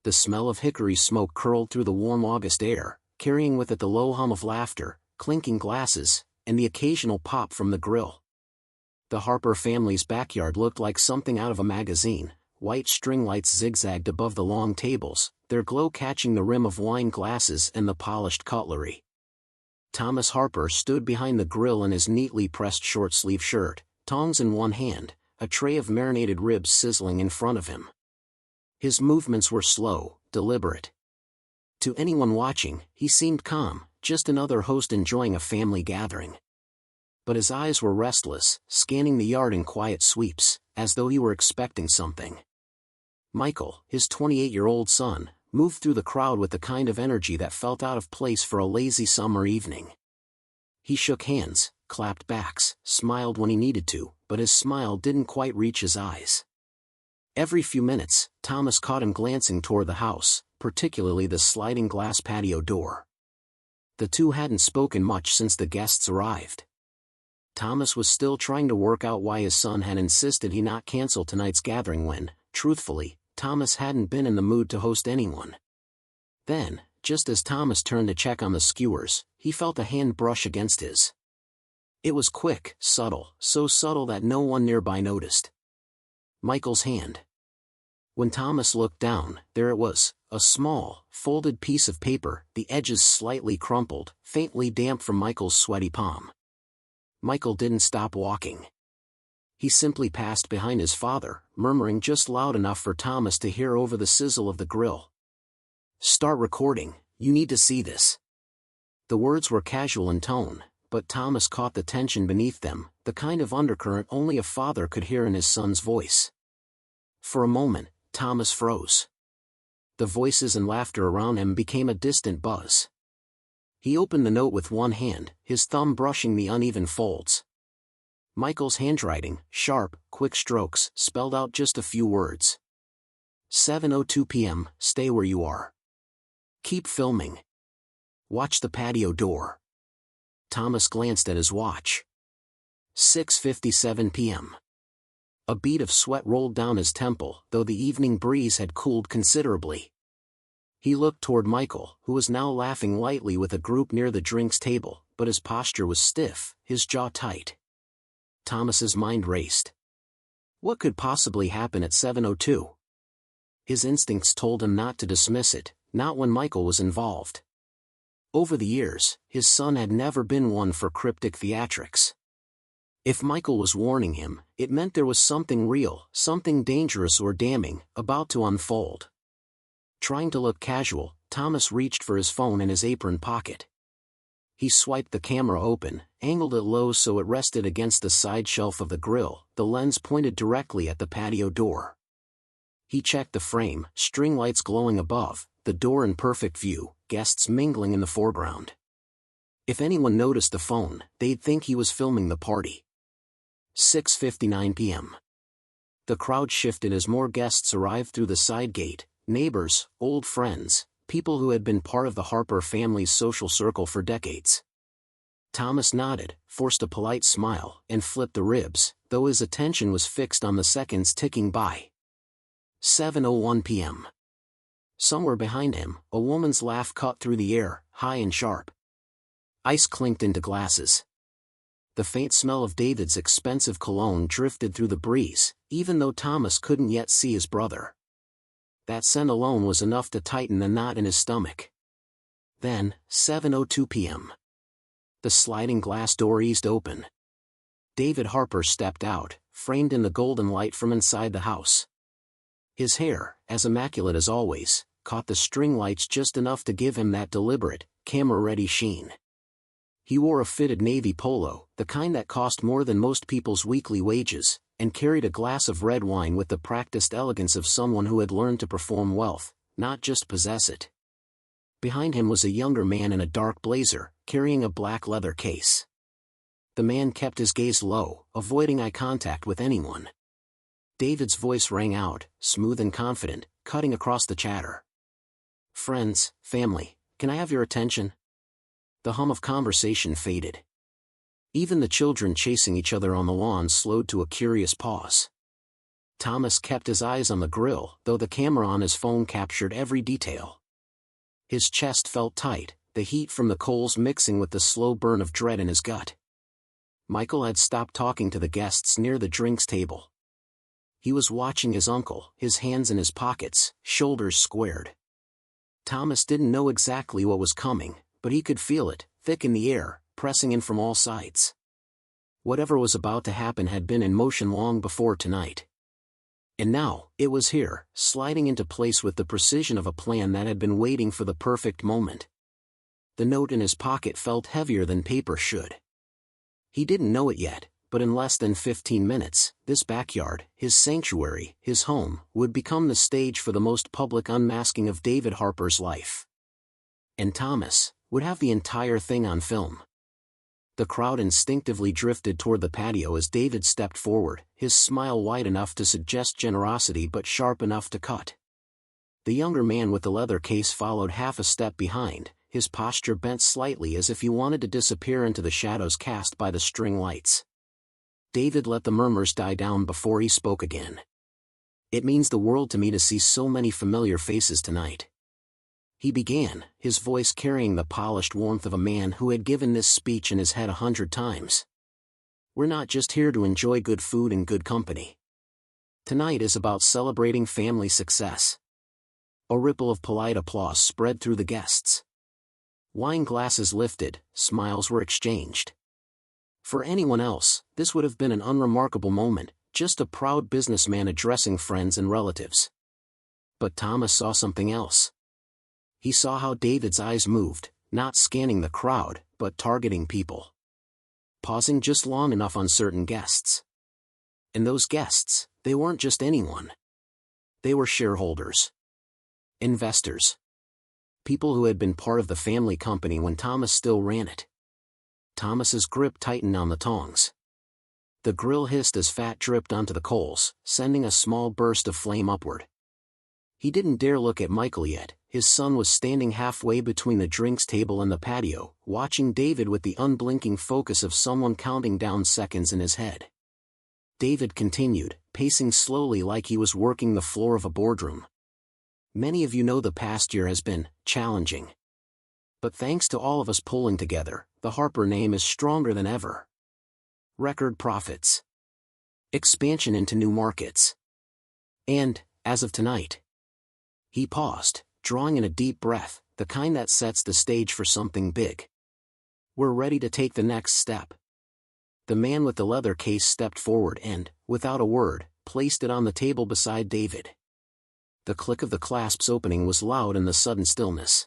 The smell of hickory smoke curled through the warm August air, carrying with it the low hum of laughter, clinking glasses, and the occasional pop from the grill. The Harper family's backyard looked like something out of a magazine. White string lights zigzagged above the long tables, their glow catching the rim of wine glasses and the polished cutlery. Thomas Harper stood behind the grill in his neatly pressed short-sleeve shirt, tongs in one hand, a tray of marinated ribs sizzling in front of him. His movements were slow, deliberate. To anyone watching, he seemed calm, just another host enjoying a family gathering. But his eyes were restless, scanning the yard in quiet sweeps, as though he were expecting something. Michael, his 28-year-old son, moved through the crowd with the kind of energy that felt out of place for a lazy summer evening. He shook hands, clapped backs, smiled when he needed to, but his smile didn't quite reach his eyes. Every few minutes, Thomas caught him glancing toward the house, particularly the sliding glass patio door. The two hadn't spoken much since the guests arrived. Thomas was still trying to work out why his son had insisted he not cancel tonight's gathering when, truthfully, Thomas hadn't been in the mood to host anyone. Then, just as Thomas turned to check on the skewers, he felt a hand brush against his. It was quick, subtle, so subtle that no one nearby noticed. Michael's hand. When Thomas looked down, there it was, a small, folded piece of paper, the edges slightly crumpled, faintly damp from Michael's sweaty palm. Michael didn't stop walking. He simply passed behind his father, murmuring just loud enough for Thomas to hear over the sizzle of the grill. "Start recording, you need to see this." The words were casual in tone, but Thomas caught the tension beneath them, the kind of undercurrent only a father could hear in his son's voice. For a moment, Thomas froze. The voices and laughter around him became a distant buzz. He opened the note with one hand, his thumb brushing the uneven folds. Michael's handwriting, sharp, quick strokes, spelled out just a few words. 7:02 p.m., stay where you are. Keep filming. Watch the patio door. Thomas glanced at his watch. 6:57 p.m. A bead of sweat rolled down his temple, though the evening breeze had cooled considerably. He looked toward Michael, who was now laughing lightly with a group near the drinks table, but his posture was stiff, his jaw tight. Thomas's mind raced. What could possibly happen at 7:02? His instincts told him not to dismiss it, not when Michael was involved. Over the years, his son had never been one for cryptic theatrics. If Michael was warning him, it meant there was something real, something dangerous or damning, about to unfold. Trying to look casual, Thomas reached for his phone in his apron pocket. He swiped the camera open, angled it low so it rested against the side shelf of the grill, the lens pointed directly at the patio door. He checked the frame, string lights glowing above, the door in perfect view, guests mingling in the foreground. If anyone noticed the phone, they'd think he was filming the party. 6:59 p.m. The crowd shifted as more guests arrived through the side gate, neighbors, old friends, people who had been part of the Harper family's social circle for decades. Thomas nodded, forced a polite smile, and flipped the ribs, though his attention was fixed on the seconds ticking by. 7:01 p.m. Somewhere behind him, a woman's laugh cut through the air, high and sharp. Ice clinked into glasses. The faint smell of David's expensive cologne drifted through the breeze, even though Thomas couldn't yet see his brother. That scent alone was enough to tighten the knot in his stomach. Then, 7:02 p.m. The sliding glass door eased open. David Harper stepped out, framed in the golden light from inside the house. His hair, as immaculate as always, caught the string lights just enough to give him that deliberate, camera-ready sheen. He wore a fitted navy polo, the kind that cost more than most people's weekly wages, and carried a glass of red wine with the practiced elegance of someone who had learned to perform wealth, not just possess it. Behind him was a younger man in a dark blazer, carrying a black leather case. The man kept his gaze low, avoiding eye contact with anyone. David's voice rang out, smooth and confident, cutting across the chatter. "Friends, family, can I have your attention?" The hum of conversation faded. Even the children chasing each other on the lawn slowed to a curious pause. Thomas kept his eyes on the grill, though the camera on his phone captured every detail. His chest felt tight, the heat from the coals mixing with the slow burn of dread in his gut. Michael had stopped talking to the guests near the drinks table. He was watching his uncle, his hands in his pockets, shoulders squared. Thomas didn't know exactly what was coming, but he could feel it, thick in the air, pressing in from all sides. Whatever was about to happen had been in motion long before tonight. And now, it was here, sliding into place with the precision of a plan that had been waiting for the perfect moment. The note in his pocket felt heavier than paper should. He didn't know it yet, but in less than 15 minutes, this backyard, his sanctuary, his home, would become the stage for the most public unmasking of David Harper's life. And Thomas would have the entire thing on film. The crowd instinctively drifted toward the patio as David stepped forward, his smile wide enough to suggest generosity but sharp enough to cut. The younger man with the leather case followed half a step behind, his posture bent slightly as if he wanted to disappear into the shadows cast by the string lights. David let the murmurs die down before he spoke again. "It means the world to me to see so many familiar faces tonight," he began, his voice carrying the polished warmth of a man who had given this speech in his head 100 times. "We're not just here to enjoy good food and good company. Tonight is about celebrating family success." A ripple of polite applause spread through the guests. Wine glasses lifted, smiles were exchanged. For anyone else, this would have been an unremarkable moment, just a proud businessman addressing friends and relatives. But Thomas saw something else. He saw how David's eyes moved, not scanning the crowd, but targeting people. Pausing just long enough on certain guests. And those guests, they weren't just anyone. They were shareholders. Investors. People who had been part of the family company when Thomas still ran it. Thomas's grip tightened on the tongs. The grill hissed as fat dripped onto the coals, sending a small burst of flame upward. He didn't dare look at Michael yet. His son was standing halfway between the drinks table and the patio, watching David with the unblinking focus of someone counting down seconds in his head. David continued, pacing slowly like he was working the floor of a boardroom. "Many of you know the past year has been challenging. But thanks to all of us pulling together, the Harper name is stronger than ever. Record profits. Expansion into new markets. And, as of tonight." He paused, drawing in a deep breath, the kind that sets the stage for something big. "We're ready to take the next step." The man with the leather case stepped forward and, without a word, placed it on the table beside David. The click of the clasps opening was loud in the sudden stillness.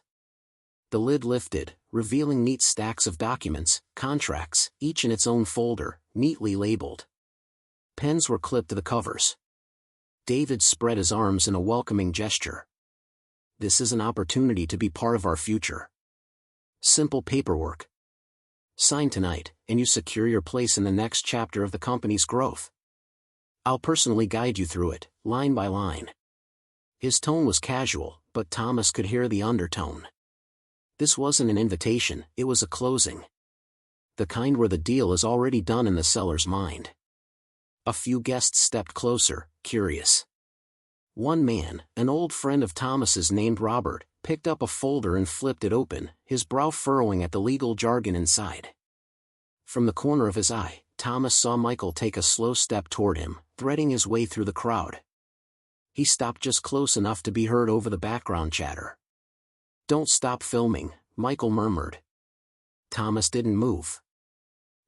The lid lifted, revealing neat stacks of documents, contracts, each in its own folder, neatly labeled. Pens were clipped to the covers. David spread his arms in a welcoming gesture. "This is an opportunity to be part of our future. Simple paperwork. Sign tonight, and you secure your place in the next chapter of the company's growth. I'll personally guide you through it, line by line." His tone was casual, but Thomas could hear the undertone. This wasn't an invitation, it was a closing. The kind where the deal is already done in the seller's mind. A few guests stepped closer, curious. One man, an old friend of Thomas's named Robert, picked up a folder and flipped it open, his brow furrowing at the legal jargon inside. From the corner of his eye, Thomas saw Michael take a slow step toward him, threading his way through the crowd. He stopped just close enough to be heard over the background chatter. "Don't stop filming," Michael murmured. Thomas didn't move.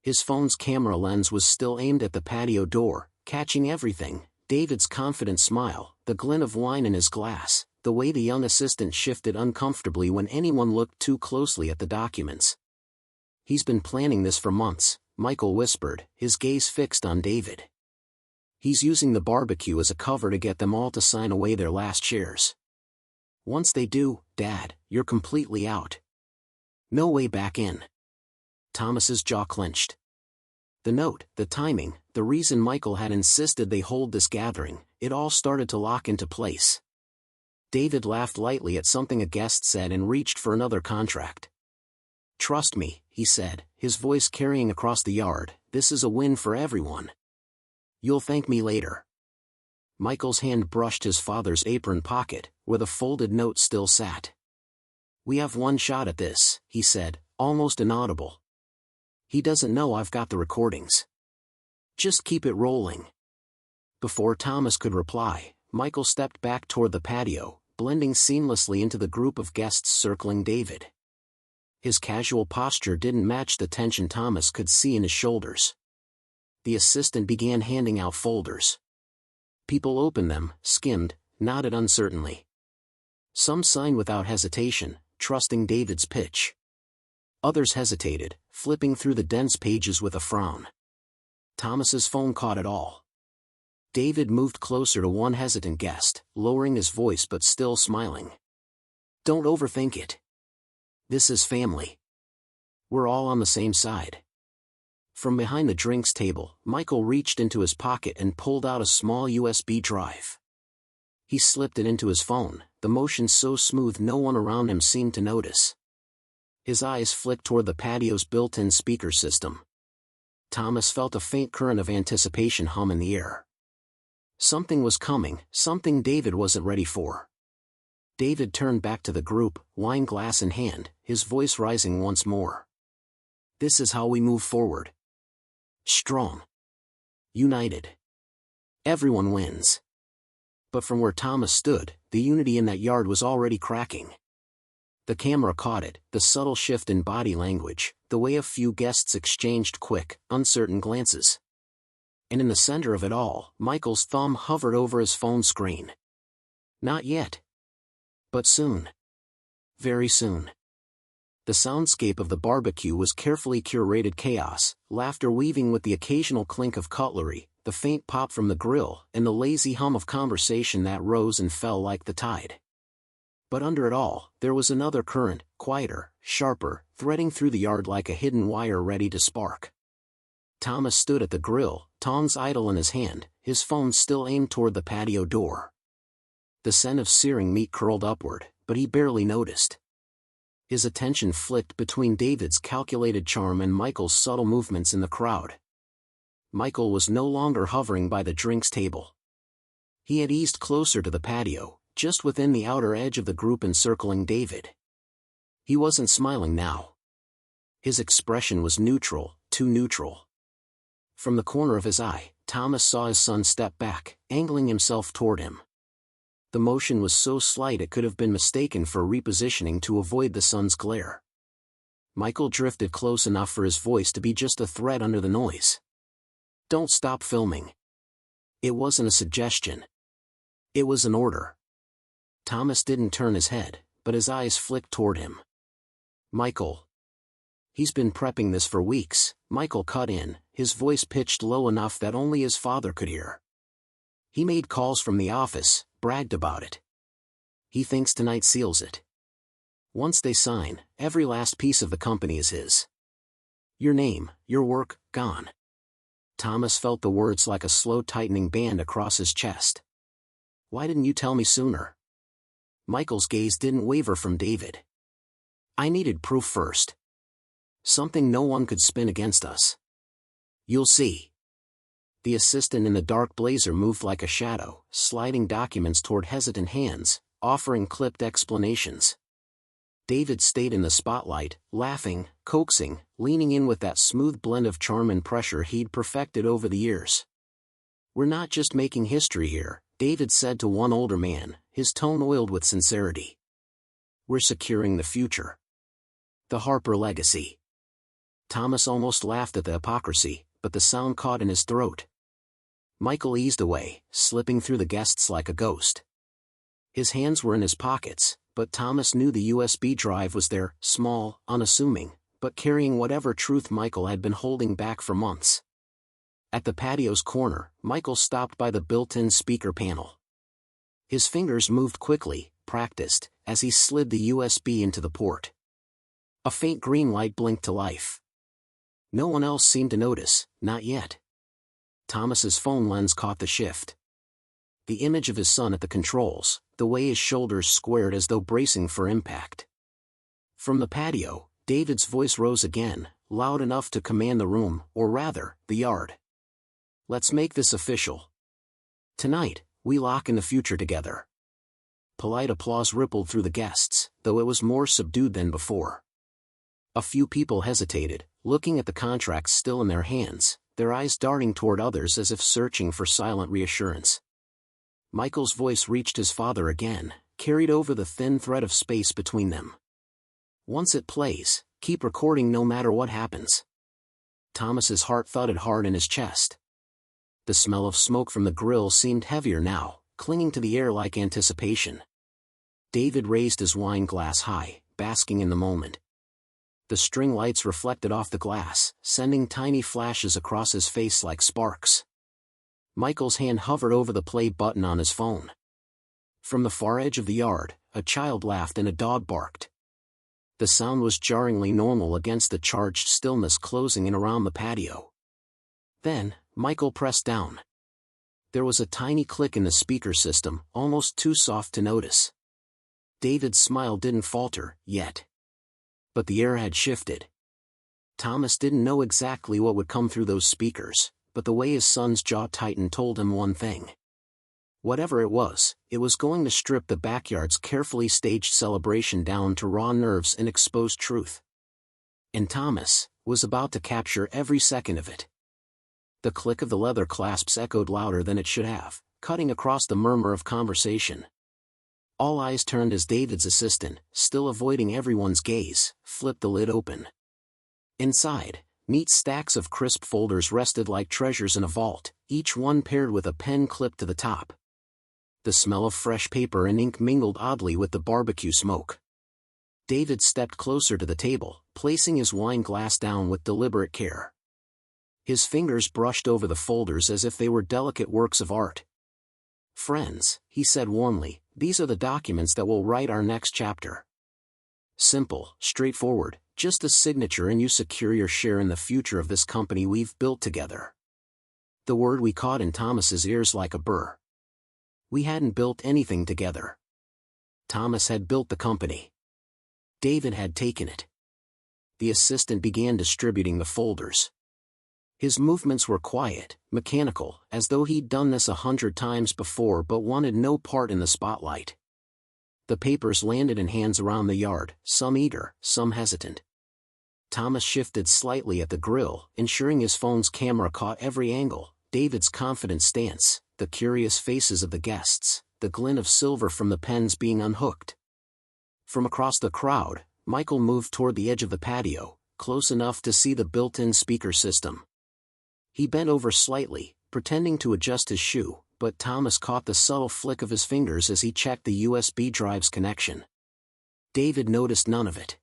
His phone's camera lens was still aimed at the patio door, catching everything: David's confident smile, the glint of wine in his glass, the way the young assistant shifted uncomfortably when anyone looked too closely at the documents. "He's been planning this for months," Michael whispered, his gaze fixed on David. "He's using the barbecue as a cover to get them all to sign away their last shares. Once they do, Dad, you're completely out. No way back in." Thomas's jaw clenched. The note, the timing, the reason Michael had insisted they hold this gathering, it all started to lock into place. David laughed lightly at something a guest said and reached for another contract. "Trust me," he said, his voice carrying across the yard, "this is a win for everyone. You'll thank me later." Michael's hand brushed his father's apron pocket, where the folded note still sat. "We have one shot at this," he said, almost inaudible. "He doesn't know I've got the recordings. Just keep it rolling." Before Thomas could reply, Michael stepped back toward the patio, blending seamlessly into the group of guests circling David. His casual posture didn't match the tension Thomas could see in his shoulders. The assistant began handing out folders. People opened them, skimmed, nodded uncertainly. Some signed without hesitation, trusting David's pitch. Others hesitated, flipping through the dense pages with a frown. Thomas's phone caught it all. David moved closer to one hesitant guest, lowering his voice but still smiling. "Don't overthink it. This is family. We're all on the same side." From behind the drinks table, Michael reached into his pocket and pulled out a small USB drive. He slipped it into his phone, the motion so smooth no one around him seemed to notice. His eyes flicked toward the patio's built-in speaker system. Thomas felt a faint current of anticipation hum in the air. Something was coming, something David wasn't ready for. David turned back to the group, wine glass in hand, his voice rising once more. "This is how we move forward. Strong. United. Everyone wins." But from where Thomas stood, the unity in that yard was already cracking. The camera caught it, the subtle shift in body language, the way a few guests exchanged quick, uncertain glances. And in the center of it all, Michael's thumb hovered over his phone screen. Not yet. But soon. Very soon. The soundscape of the barbecue was carefully curated chaos, laughter weaving with the occasional clink of cutlery, the faint pop from the grill, and the lazy hum of conversation that rose and fell like the tide. But under it all, there was another current, quieter, sharper, threading through the yard like a hidden wire ready to spark. Thomas stood at the grill, tongs idle in his hand, his phone still aimed toward the patio door. The scent of searing meat curled upward, but he barely noticed. His attention flicked between David's calculated charm and Michael's subtle movements in the crowd. Michael was no longer hovering by the drinks table. He had eased closer to the patio, just within the outer edge of the group encircling David. He wasn't smiling now. His expression was neutral, too neutral. From the corner of his eye, Thomas saw his son step back, angling himself toward him. The motion was so slight it could have been mistaken for repositioning to avoid the sun's glare. Michael drifted close enough for his voice to be just a thread under the noise. "Don't stop filming." It wasn't a suggestion. It was an order. Thomas didn't turn his head, but his eyes flicked toward him. "Michael." "He's been prepping this for weeks," Michael cut in, his voice pitched low enough that only his father could hear. "He made calls from the office, bragged about it. He thinks tonight seals it. Once they sign, every last piece of the company is his. Your name, your work, gone." Thomas felt the words like a slow tightening band across his chest. "Why didn't you tell me sooner?" Michael's gaze didn't waver from David. "I needed proof first. Something no one could spin against us. You'll see." The assistant in the dark blazer moved like a shadow, sliding documents toward hesitant hands, offering clipped explanations. David stayed in the spotlight, laughing, coaxing, leaning in with that smooth blend of charm and pressure he'd perfected over the years. "We're not just making history here," David said to one older man, his tone oiled with sincerity. "We're securing the future. The Harper legacy." Thomas almost laughed at the hypocrisy, but the sound caught in his throat. Michael eased away, slipping through the guests like a ghost. His hands were in his pockets, but Thomas knew the USB drive was there, small, unassuming, but carrying whatever truth Michael had been holding back for months. At the patio's corner, Michael stopped by the built-in speaker panel. His fingers moved quickly, practiced, as he slid the USB into the port. A faint green light blinked to life. No one else seemed to notice, not yet. Thomas's phone lens caught the shift. The image of his son at the controls, the way his shoulders squared as though bracing for impact. From the patio, David's voice rose again, loud enough to command the room, or rather, the yard. "Let's make this official. Tonight, We lock in the future together." Polite applause rippled through the guests, though it was more subdued than before. A few people hesitated, looking at the contracts still in their hands, their eyes darting toward others as if searching for silent reassurance. Michael's voice reached his father again, carried over the thin thread of space between them. "Once it plays, keep recording no matter what happens." Thomas's heart thudded hard in his chest. The smell of smoke from the grill seemed heavier now, clinging to the air like anticipation. David raised his wine glass high, basking in the moment. The string lights reflected off the glass, sending tiny flashes across his face like sparks. Michael's hand hovered over the play button on his phone. From the far edge of the yard, a child laughed and a dog barked. The sound was jarringly normal against the charged stillness closing in around the patio. Then, Michael pressed down. There was a tiny click in the speaker system, almost too soft to notice. David's smile didn't falter, yet. But the air had shifted. Thomas didn't know exactly what would come through those speakers, but the way his son's jaw tightened told him one thing. Whatever it was going to strip the backyard's carefully staged celebration down to raw nerves and exposed truth. And Thomas was about to capture every second of it. The click of the leather clasps echoed louder than it should have, cutting across the murmur of conversation. All eyes turned as David's assistant, still avoiding everyone's gaze, flipped the lid open. Inside, neat stacks of crisp folders rested like treasures in a vault, each one paired with a pen clipped to the top. The smell of fresh paper and ink mingled oddly with the barbecue smoke. David stepped closer to the table, placing his wine glass down with deliberate care. His fingers brushed over the folders as if they were delicate works of art. "Friends," he said warmly, "these are the documents that will write our next chapter. Simple, straightforward, just a signature and you secure your share in the future of this company we've built together." The word we caught in Thomas's ears like a burr. We hadn't built anything together. Thomas had built the company. David had taken it. The assistant began distributing the folders. His movements were quiet, mechanical, as though he'd done this 100 times before but wanted no part in the spotlight. The papers landed in hands around the yard, some eager, some hesitant. Thomas shifted slightly at the grill, ensuring his phone's camera caught every angle, David's confident stance, the curious faces of the guests, the glint of silver from the pens being unhooked. From across the crowd, Michael moved toward the edge of the patio, close enough to see the built-in speaker system. He bent over slightly, pretending to adjust his shoe, but Thomas caught the subtle flick of his fingers as he checked the USB drive's connection. David noticed none of it.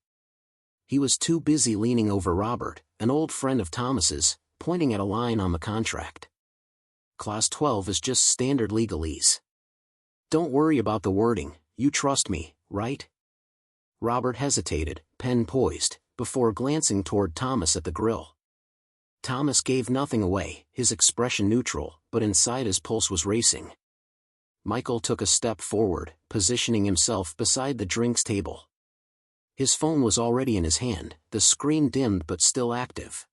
He was too busy leaning over Robert, an old friend of Thomas's, pointing at a line on the contract. "Clause 12 is just standard legalese. Don't worry about the wording, you trust me, right?" Robert hesitated, pen poised, before glancing toward Thomas at the grill. Thomas gave nothing away, his expression neutral, but inside his pulse was racing. Michael took a step forward, positioning himself beside the drinks table. His phone was already in his hand, the screen dimmed but still active.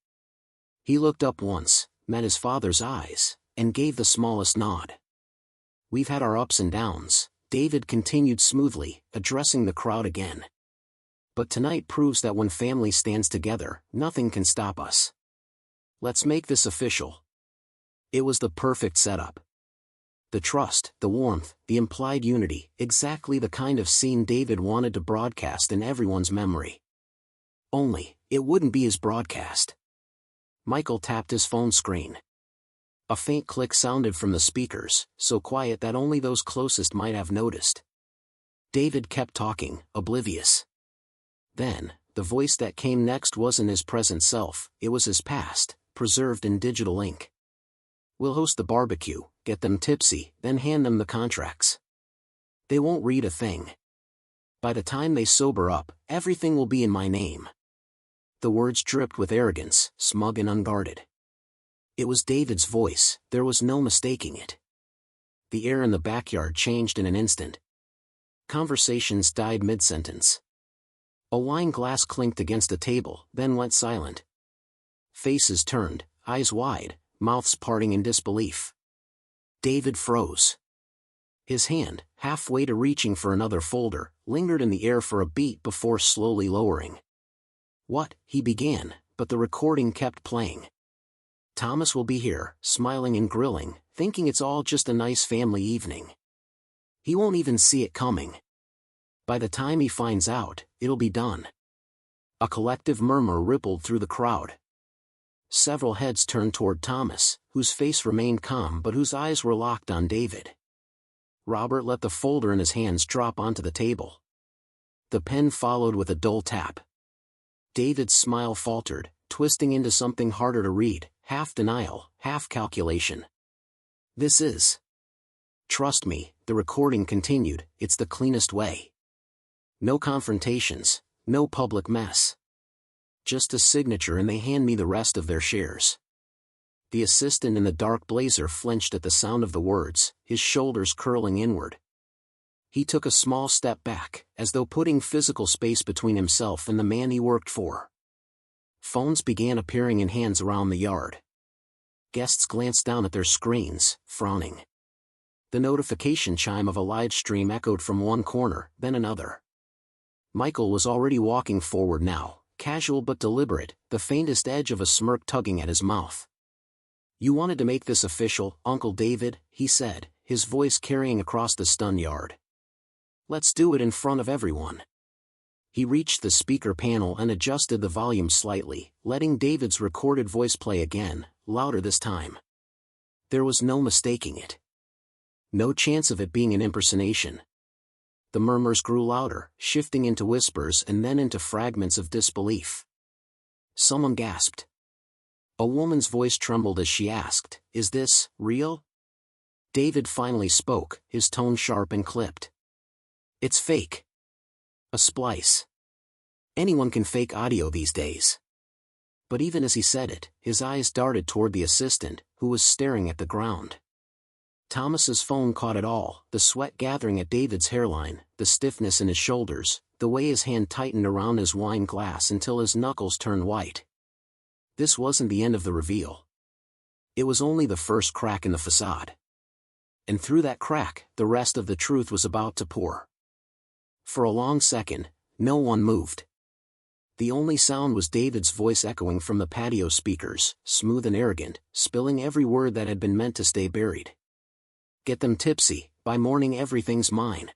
He looked up once, met his father's eyes, and gave the smallest nod. "We've had our ups and downs," David continued smoothly, addressing the crowd again. "But tonight proves that when family stands together, nothing can stop us. Let's make this official." It was the perfect setup. The trust, the warmth, the implied unity, exactly the kind of scene David wanted to broadcast in everyone's memory. Only, it wouldn't be his broadcast. Michael tapped his phone screen. A faint click sounded from the speakers, so quiet that only those closest might have noticed. David kept talking, oblivious. Then, the voice that came next wasn't his present self, it was his past, preserved in digital ink. "We'll host the barbecue, get them tipsy, then hand them the contracts. They won't read a thing. By the time they sober up, everything will be in my name." The words dripped with arrogance, smug and unguarded. It was David's voice, there was no mistaking it. The air in the backyard changed in an instant. Conversations died mid-sentence. A wine glass clinked against a table, then went silent. Faces turned, eyes wide, mouths parting in disbelief. David froze. His hand, halfway to reaching for another folder, lingered in the air for a beat before slowly lowering. "What?" he began, but the recording kept playing. "Thomas will be here, smiling and grilling, thinking it's all just a nice family evening. He won't even see it coming. By the time he finds out, it'll be done." A collective murmur rippled through the crowd. Several heads turned toward Thomas, whose face remained calm but whose eyes were locked on David. Robert let the folder in his hands drop onto the table. The pen followed with a dull tap. David's smile faltered, twisting into something harder to read, half denial, half calculation. "This is. Trust me," the recording continued, "it's the cleanest way. No confrontations, no public mess. Just a signature and they hand me the rest of their shares." The assistant in the dark blazer flinched at the sound of the words, his shoulders curling inward. He took a small step back, as though putting physical space between himself and the man he worked for. Phones began appearing in hands around the yard. Guests glanced down at their screens, frowning. The notification chime of a live stream echoed from one corner, then another. Michael was already walking forward now, casual but deliberate, the faintest edge of a smirk tugging at his mouth. "You wanted to make this official, Uncle David," he said, his voice carrying across the stunned yard. "Let's do it in front of everyone." He reached the speaker panel and adjusted the volume slightly, letting David's recorded voice play again, louder this time. There was no mistaking it. No chance of it being an impersonation. The murmurs grew louder, shifting into whispers and then into fragments of disbelief. Someone gasped. A woman's voice trembled as she asked, "Is this real?" David finally spoke, his tone sharp and clipped. "It's fake. A splice. Anyone can fake audio these days." But even as he said it, his eyes darted toward the assistant, who was staring at the ground. Thomas's phone caught it all, the sweat gathering at David's hairline, the stiffness in his shoulders, the way his hand tightened around his wine glass until his knuckles turned white. This wasn't the end of the reveal. It was only the first crack in the facade. And through that crack, the rest of the truth was about to pour. For a long second, no one moved. The only sound was David's voice echoing from the patio speakers, smooth and arrogant, spilling every word that had been meant to stay buried. "Get them tipsy, by morning everything's mine."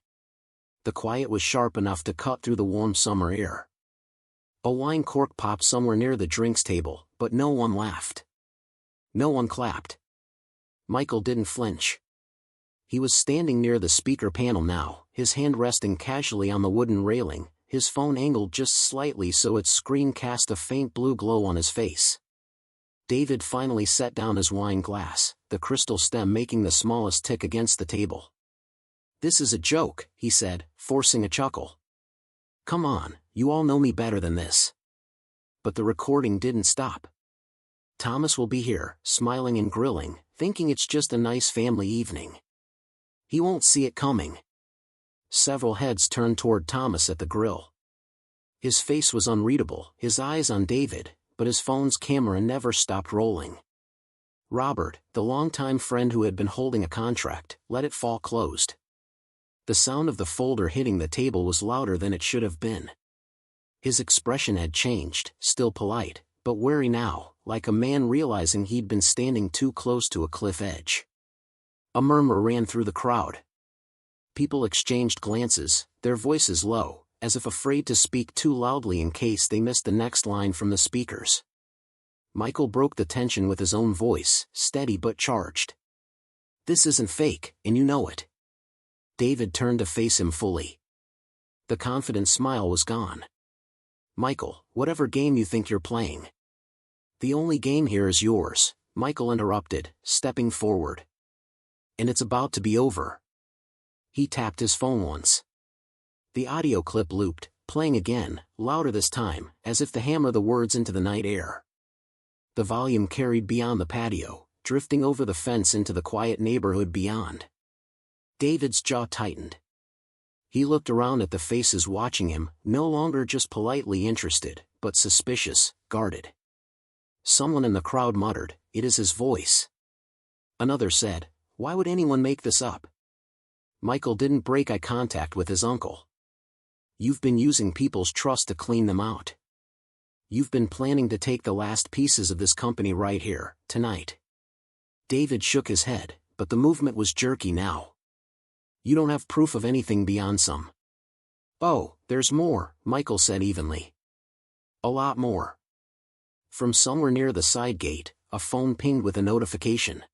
The quiet was sharp enough to cut through the warm summer air. A wine cork popped somewhere near the drinks table, but no one laughed. No one clapped. Michael didn't flinch. He was standing near the speaker panel now, his hand resting casually on the wooden railing, his phone angled just slightly so its screen cast a faint blue glow on his face. David finally set down his wine glass, the crystal stem making the smallest tick against the table. "This is a joke," he said, forcing a chuckle. "Come on, you all know me better than this." But the recording didn't stop. "Thomas will be here, smiling and grilling, thinking it's just a nice family evening. He won't see it coming." Several heads turned toward Thomas at the grill. His face was unreadable, his eyes on David, but his phone's camera never stopped rolling. Robert, the longtime friend who had been holding a contract, let it fall closed. The sound of the folder hitting the table was louder than it should have been. His expression had changed, still polite, but wary now, like a man realizing he'd been standing too close to a cliff edge. A murmur ran through the crowd. People exchanged glances, their voices low, as if afraid to speak too loudly in case they missed the next line from the speakers. Michael broke the tension with his own voice, steady but charged. "This isn't fake, and you know it." David turned to face him fully. The confident smile was gone. "Michael, whatever game you think you're playing." "The only game here is yours," Michael interrupted, stepping forward. "And it's about to be over." He tapped his phone once. The audio clip looped, playing again, louder this time, as if to hammer the words into the night air. The volume carried beyond the patio, drifting over the fence into the quiet neighborhood beyond. David's jaw tightened. He looked around at the faces watching him, no longer just politely interested, but suspicious, guarded. Someone in the crowd muttered, "It is his voice." Another said, "Why would anyone make this up?" Michael didn't break eye contact with his uncle. "You've been using people's trust to clean them out. You've been planning to take the last pieces of this company right here, tonight." David shook his head, but the movement was jerky now. "You don't have proof of anything beyond some." "Oh, there's more," Michael said evenly. "A lot more." From somewhere near the side gate, a phone pinged with a notification.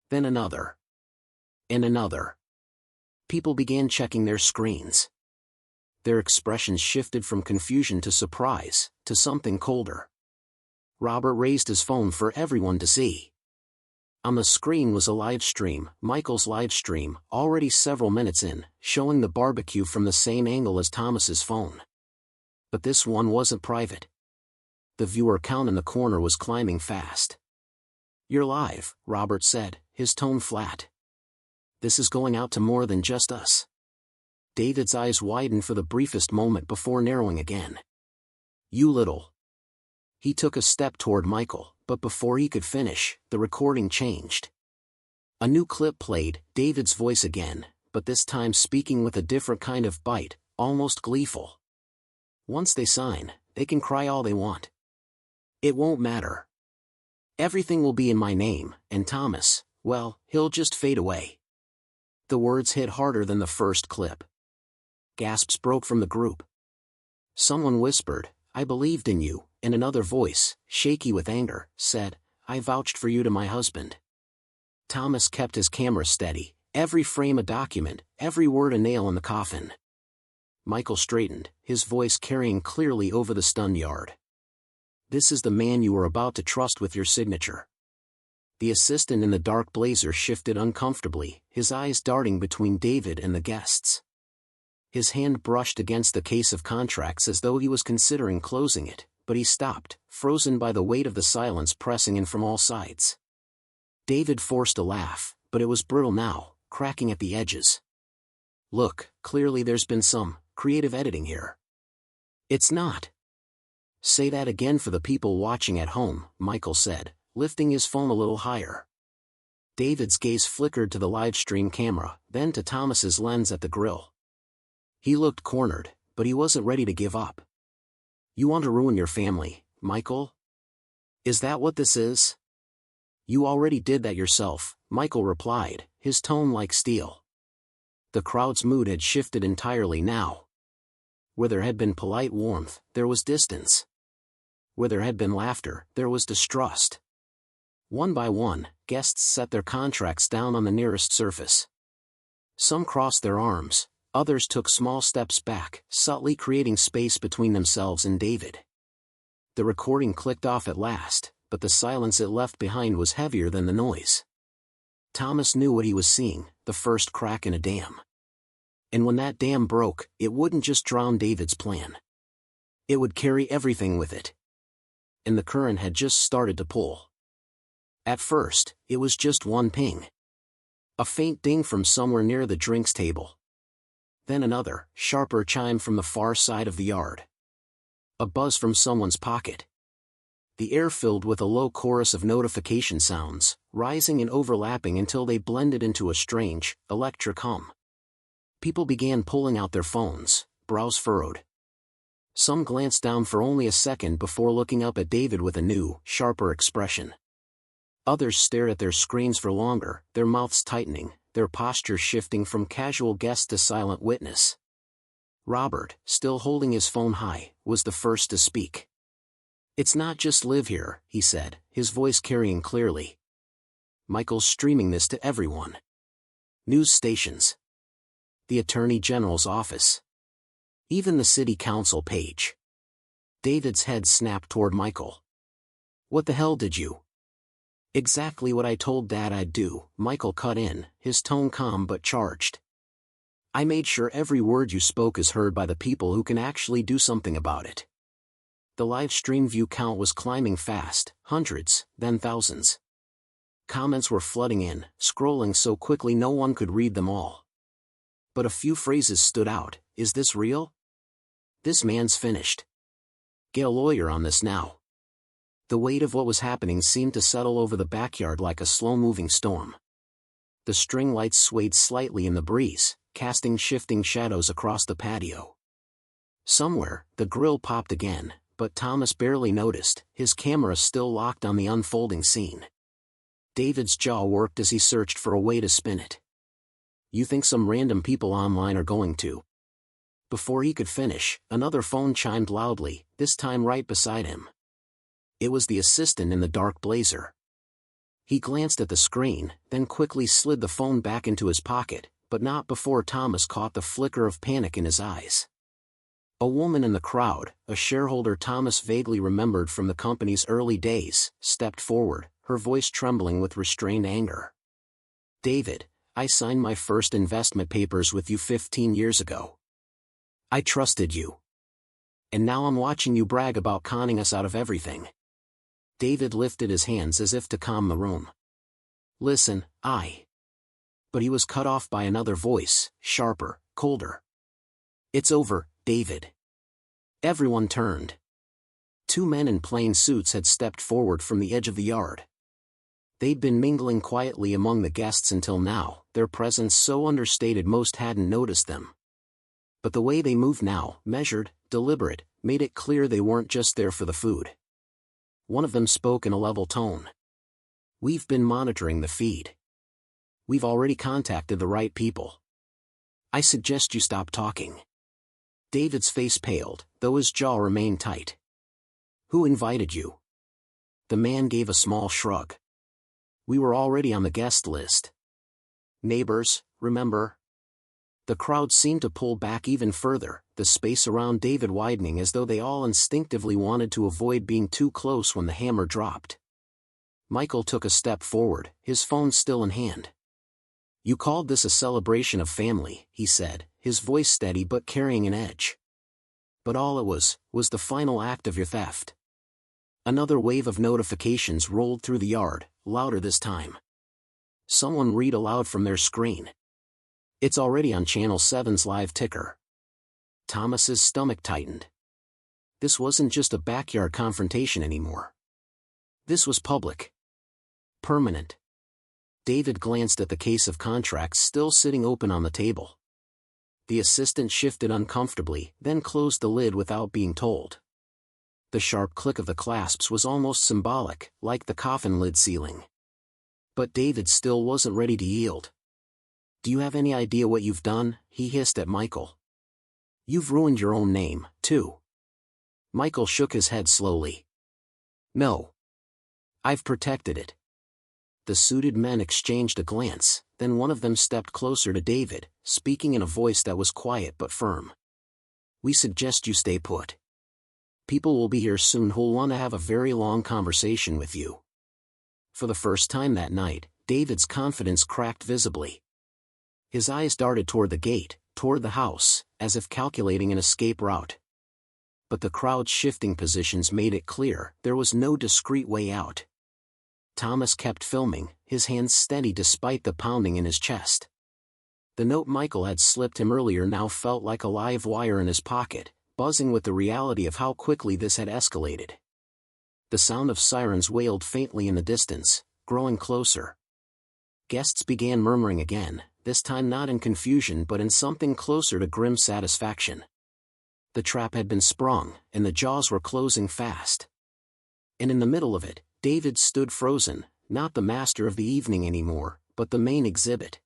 Then another. And another. People began checking their screens. Their expressions shifted from confusion to surprise, to something colder. Robert raised his phone for everyone to see. On the screen was a live stream, Michael's live stream, already several minutes in, showing the barbecue from the same angle as Thomas's phone. But this one wasn't private. The viewer count in the corner was climbing fast. "You're live," Robert said, his tone flat. "This is going out to more than just us." David's eyes widened for the briefest moment before narrowing again. "You little." He took a step toward Michael, but before he could finish, the recording changed. A new clip played, David's voice again, but this time speaking with a different kind of bite, almost gleeful. "Once they sign, they can cry all they want. It won't matter. Everything will be in my name, and Thomas, well, he'll just fade away." The words hit harder than the first clip. Gasps broke from the group. Someone whispered, "I believed in you," and another voice, shaky with anger, said, "I vouched for you to my husband." Thomas kept his camera steady, every frame a document, every word a nail in the coffin. Michael straightened, his voice carrying clearly over the stunned yard. "This is the man you were about to trust with your signature." The assistant in the dark blazer shifted uncomfortably, his eyes darting between David and the guests. His hand brushed against the case of contracts as though he was considering closing it, but he stopped, frozen by the weight of the silence pressing in from all sides. David forced a laugh, but it was brittle now, cracking at the edges. "Look, clearly there's been some creative editing here." "It's not." "Say that again for the people watching at home," Michael said, lifting his phone a little higher. David's gaze flickered to the live stream camera, then to Thomas's lens at the grill. He looked cornered, but he wasn't ready to give up. "You want to ruin your family, Michael? Is that what this is?" "You already did that yourself," Michael replied, his tone like steel. The crowd's mood had shifted entirely now. Where there had been polite warmth, there was distance. Where there had been laughter, there was distrust. One by one, guests set their contracts down on the nearest surface. Some crossed their arms, others took small steps back, subtly creating space between themselves and David. The recording clicked off at last, but the silence it left behind was heavier than the noise. Thomas knew what he was seeing, the first crack in a dam. And when that dam broke, it wouldn't just drown David's plan. It would carry everything with it. And the current had just started to pull. At first, it was just one ping. A faint ding from somewhere near the drinks table. Then another, sharper chime from the far side of the yard. A buzz from someone's pocket. The air filled with a low chorus of notification sounds, rising and overlapping until they blended into a strange, electric hum. People began pulling out their phones, brows furrowed. Some glanced down for only a second before looking up at David with a new, sharper expression. Others stared at their screens for longer, their mouths tightening, their posture shifting from casual guest to silent witness. Robert, still holding his phone high, was the first to speak. "It's not just live here," he said, his voice carrying clearly. "Michael's streaming this to everyone. News stations. The Attorney General's office. Even the City Council page." David's head snapped toward Michael. "What the hell did you?" "Exactly what I told Dad I'd do," Michael cut in, his tone calm but charged. "I made sure every word you spoke is heard by the people who can actually do something about it." The live stream view count was climbing fast, hundreds, then thousands. Comments were flooding in, scrolling so quickly no one could read them all. But a few phrases stood out. "Is this real? This man's finished. Get a lawyer on this now." The weight of what was happening seemed to settle over the backyard like a slow-moving storm. The string lights swayed slightly in the breeze, casting shifting shadows across the patio. Somewhere, the grill popped again, but Thomas barely noticed, his camera still locked on the unfolding scene. David's jaw worked as he searched for a way to spin it. "You think some random people online are going to?" Before he could finish, another phone chimed loudly, this time right beside him. It was the assistant in the dark blazer. He glanced at the screen, then quickly slid the phone back into his pocket, but not before Thomas caught the flicker of panic in his eyes. A woman in the crowd, a shareholder Thomas vaguely remembered from the company's early days, stepped forward, her voice trembling with restrained anger. "David, I signed my first investment papers with you 15 years ago. I trusted you. And now I'm watching you brag about conning us out of everything." David lifted his hands as if to calm the room. "Listen, But he was cut off by another voice, sharper, colder. "It's over, David." Everyone turned. Two men in plain suits had stepped forward from the edge of the yard. They'd been mingling quietly among the guests until now, their presence so understated most hadn't noticed them. But the way they moved now, measured, deliberate, made it clear they weren't just there for the food. One of them spoke in a level tone. "We've been monitoring the feed. We've already contacted the right people. I suggest you stop talking." David's face paled, though his jaw remained tight. "Who invited you?" The man gave a small shrug. "We were already on the guest list. Neighbors, remember?" The crowd seemed to pull back even further, the space around David widening as though they all instinctively wanted to avoid being too close when the hammer dropped. Michael took a step forward, his phone still in hand. "You called this a celebration of family," he said, his voice steady but carrying an edge. "But all it was the final act of your theft." Another wave of notifications rolled through the yard, louder this time. Someone read aloud from their screen. "It's already on Channel 7's live ticker." Thomas's stomach tightened. This wasn't just a backyard confrontation anymore. This was public. Permanent. David glanced at the case of contracts still sitting open on the table. The assistant shifted uncomfortably, then closed the lid without being told. The sharp click of the clasps was almost symbolic, like the coffin lid sealing. But David still wasn't ready to yield. "Do you have any idea what you've done?" he hissed at Michael. "You've ruined your own name, too." Michael shook his head slowly. "No. I've protected it." The suited men exchanged a glance, then one of them stepped closer to David, speaking in a voice that was quiet but firm. "We suggest you stay put. People will be here soon who'll want to have a very long conversation with you." For the first time that night, David's confidence cracked visibly. His eyes darted toward the gate, toward the house, as if calculating an escape route. But the crowd's shifting positions made it clear there was no discreet way out. Thomas kept filming, his hands steady despite the pounding in his chest. The note Michael had slipped him earlier now felt like a live wire in his pocket, buzzing with the reality of how quickly this had escalated. The sound of sirens wailed faintly in the distance, growing closer. Guests began murmuring again, this time not in confusion but in something closer to grim satisfaction. The trap had been sprung, and the jaws were closing fast. And in the middle of it, David stood frozen, not the master of the evening anymore, but the main exhibit.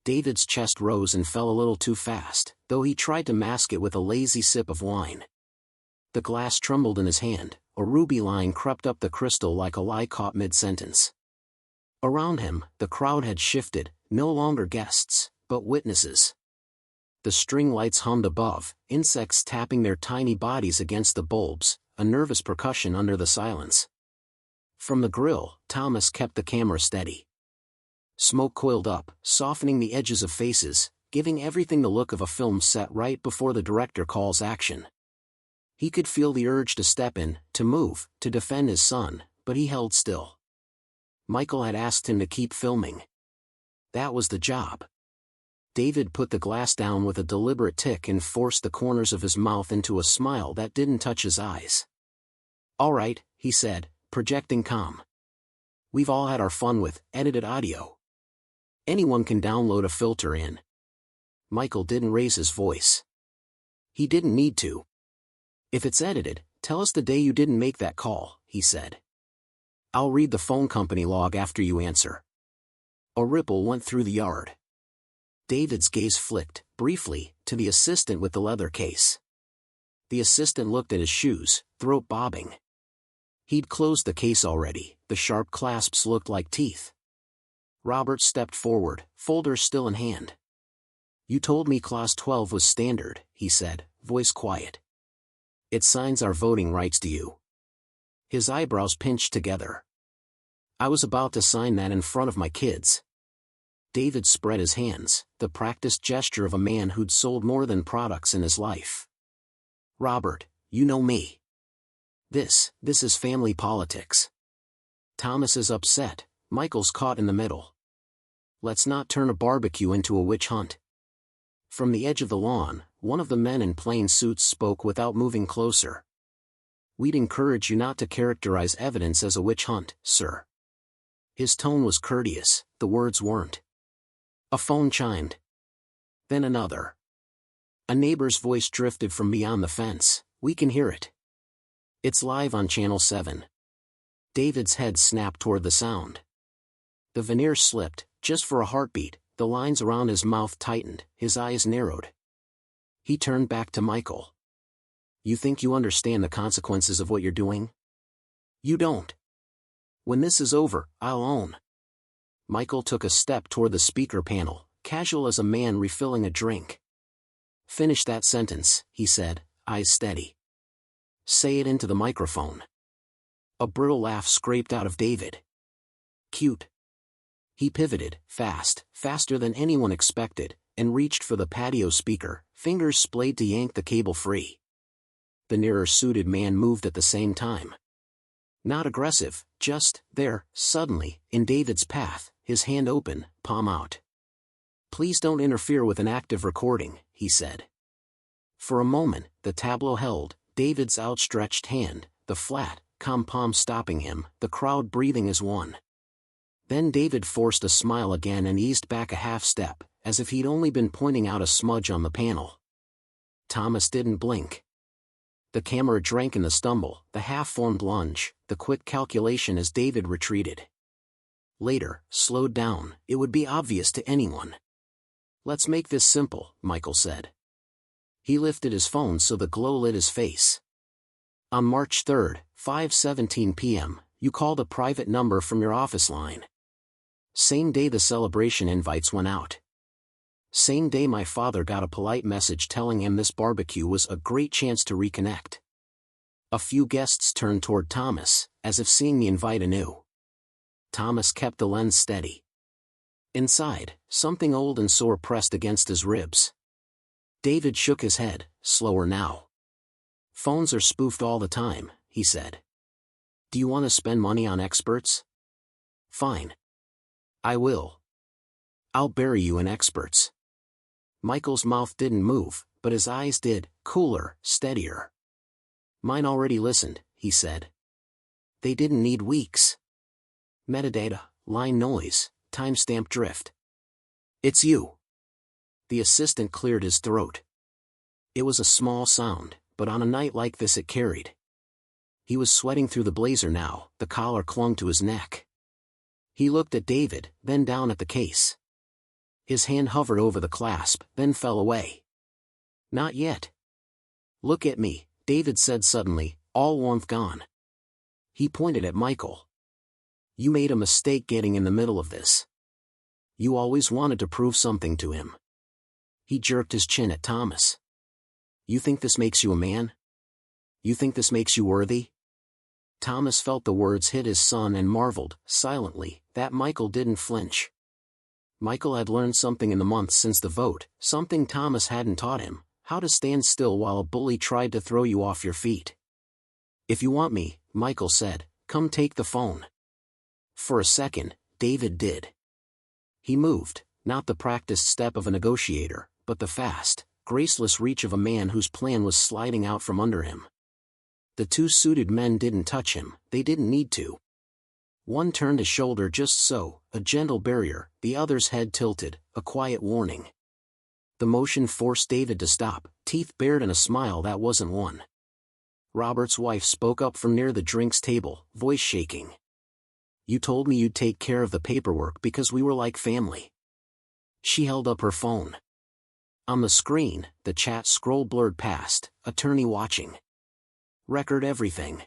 David's chest rose and fell a little too fast, though he tried to mask it with a lazy sip of wine. The glass trembled in his hand, a ruby line crept up the crystal like a lie caught mid-sentence. Around him, the crowd had shifted, no longer guests, but witnesses. The string lights hummed above, insects tapping their tiny bodies against the bulbs, a nervous percussion under the silence. From the grill, Thomas kept the camera steady. Smoke coiled up, softening the edges of faces, giving everything the look of a film set right before the director calls action. He could feel the urge to step in, to move, to defend his son, but he held still. Michael had asked him to keep filming. That was the job. David put the glass down with a deliberate tick and forced the corners of his mouth into a smile that didn't touch his eyes. "All right," he said, projecting calm. "We've all had our fun with edited audio. Anyone can download a filter in. Michael didn't raise his voice. He didn't need to. If it's edited, tell us the day you didn't make that call, he said. I'll read the phone company log after you answer. A ripple went through the yard. David's gaze flicked, briefly, to the assistant with the leather case. The assistant looked at his shoes, throat bobbing. He'd closed the case already, the sharp clasps looked like teeth. Robert stepped forward, folder still in hand. You told me Clause 12 was standard, he said, voice quiet. It signs our voting rights to you. His eyebrows pinched together. I was about to sign that in front of my kids. David spread his hands, the practiced gesture of a man who'd sold more than products in his life. Robert, you know me. This is family politics. Thomas is upset, Michael's caught in the middle. Let's not turn a barbecue into a witch hunt. From the edge of the lawn, one of the men in plain suits spoke without moving closer. We'd encourage you not to characterize evidence as a witch hunt, sir. His tone was courteous, the words weren't. A phone chimed. Then another. A neighbor's voice drifted from beyond the fence. We can hear it. It's live on Channel 7. David's head snapped toward the sound. The veneer slipped, just for a heartbeat, the lines around his mouth tightened, his eyes narrowed. He turned back to Michael. You think you understand the consequences of what you're doing? You don't. When this is over, I'll own. Michael took a step toward the speaker panel, casual as a man refilling a drink. Finish that sentence, he said, eyes steady. Say it into the microphone. A brittle laugh scraped out of David. Cute. He pivoted, faster than anyone expected, and reached for the patio speaker, fingers splayed to yank the cable free. The nearer-suited man moved at the same time. Not aggressive, just, there, suddenly, in David's path, his hand open, palm out. Please don't interfere with an active recording, he said. For a moment, the tableau held, David's outstretched hand, the flat, calm palm stopping him, the crowd breathing as one. Then David forced a smile again and eased back a half step, as if he'd only been pointing out a smudge on the panel. Thomas didn't blink. The camera drank in the stumble, the half-formed lunge, the quick calculation as David retreated. Later, slowed down, it would be obvious to anyone. Let's make this simple, Michael said. He lifted his phone so the glow lit his face. On March 3rd, 5:17 p.m., you called a private number from your office line. Same day the celebration invites went out. Same day my father got a polite message telling him this barbecue was a great chance to reconnect. A few guests turned toward Thomas, as if seeing the invite anew. Thomas kept the lens steady. Inside, something old and sore pressed against his ribs. David shook his head, slower now. Phones are spoofed all the time, he said. Do you want to spend money on experts? Fine. I will. I'll bury you in experts. Michael's mouth didn't move, but his eyes did, cooler, steadier. Mine already listened, he said. They didn't need weeks. Metadata, line noise, timestamp drift. It's you. The assistant cleared his throat. It was a small sound, but on a night like this it carried. He was sweating through the blazer now, the collar clung to his neck. He looked at David, then down at the case. His hand hovered over the clasp, then fell away. Not yet. Look at me, David said suddenly, all warmth gone. He pointed at Michael. You made a mistake getting in the middle of this. You always wanted to prove something to him. He jerked his chin at Thomas. You think this makes you a man? You think this makes you worthy? Thomas felt the words hit his son and marveled, silently, that Michael didn't flinch. Michael had learned something in the months since the vote, something Thomas hadn't taught him, how to stand still while a bully tried to throw you off your feet. If you want me, Michael said, come take the phone. For a second, David did. He moved, not the practiced step of a negotiator, but the fast, graceless reach of a man whose plan was sliding out from under him. The two suited men didn't touch him, they didn't need to. One turned his shoulder just so, a gentle barrier, the other's head tilted, a quiet warning. The motion forced David to stop, teeth bared in a smile that wasn't one. Robert's wife spoke up from near the drinks table, voice shaking. "You told me you'd take care of the paperwork because we were like family." She held up her phone. On the screen, the chat scroll blurred past, attorney watching. "Record everything.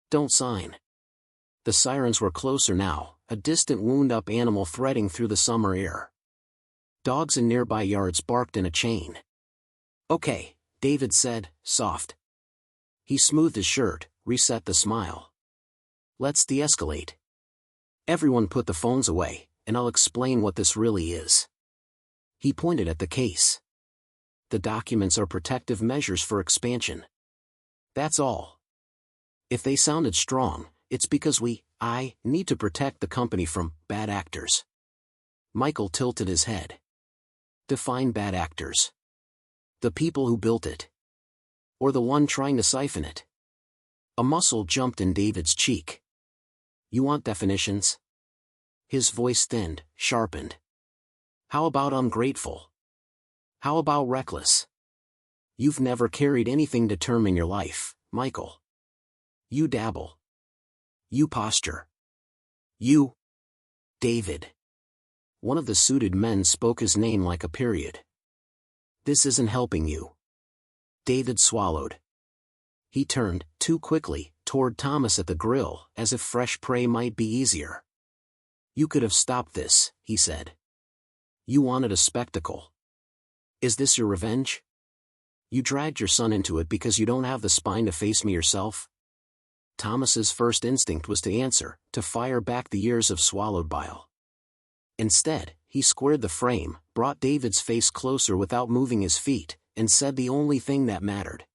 Don't sign." The sirens were closer now, a distant wound-up animal threading through the summer air. Dogs in nearby yards barked in a chain. "Okay," David said, soft. He smoothed his shirt, reset the smile. "Let's de-escalate. Everyone put the phones away, and I'll explain what this really is." He pointed at the case. "The documents are protective measures for expansion. That's all. If they sounded strong, it's because I need to protect the company from bad actors." Michael tilted his head. "Define bad actors. The people who built it? Or the one trying to siphon it?" A muscle jumped in David's cheek. "You want definitions?" His voice thinned, sharpened. "How about ungrateful? How about reckless? You've never carried anything to term in your life, Michael. You dabble. You posture. You..." "David." One of the suited men spoke his name like a period. "This isn't helping you." David swallowed. He turned, too quickly, toward Thomas at the grill, as if fresh prey might be easier. "You could have stopped this," he said. "You wanted a spectacle. Is this your revenge? You dragged your son into it because you don't have the spine to face me yourself?" Thomas's first instinct was to answer, to fire back the years of swallowed bile. Instead, he squared the frame, brought David's face closer without moving his feet, and said the only thing that mattered.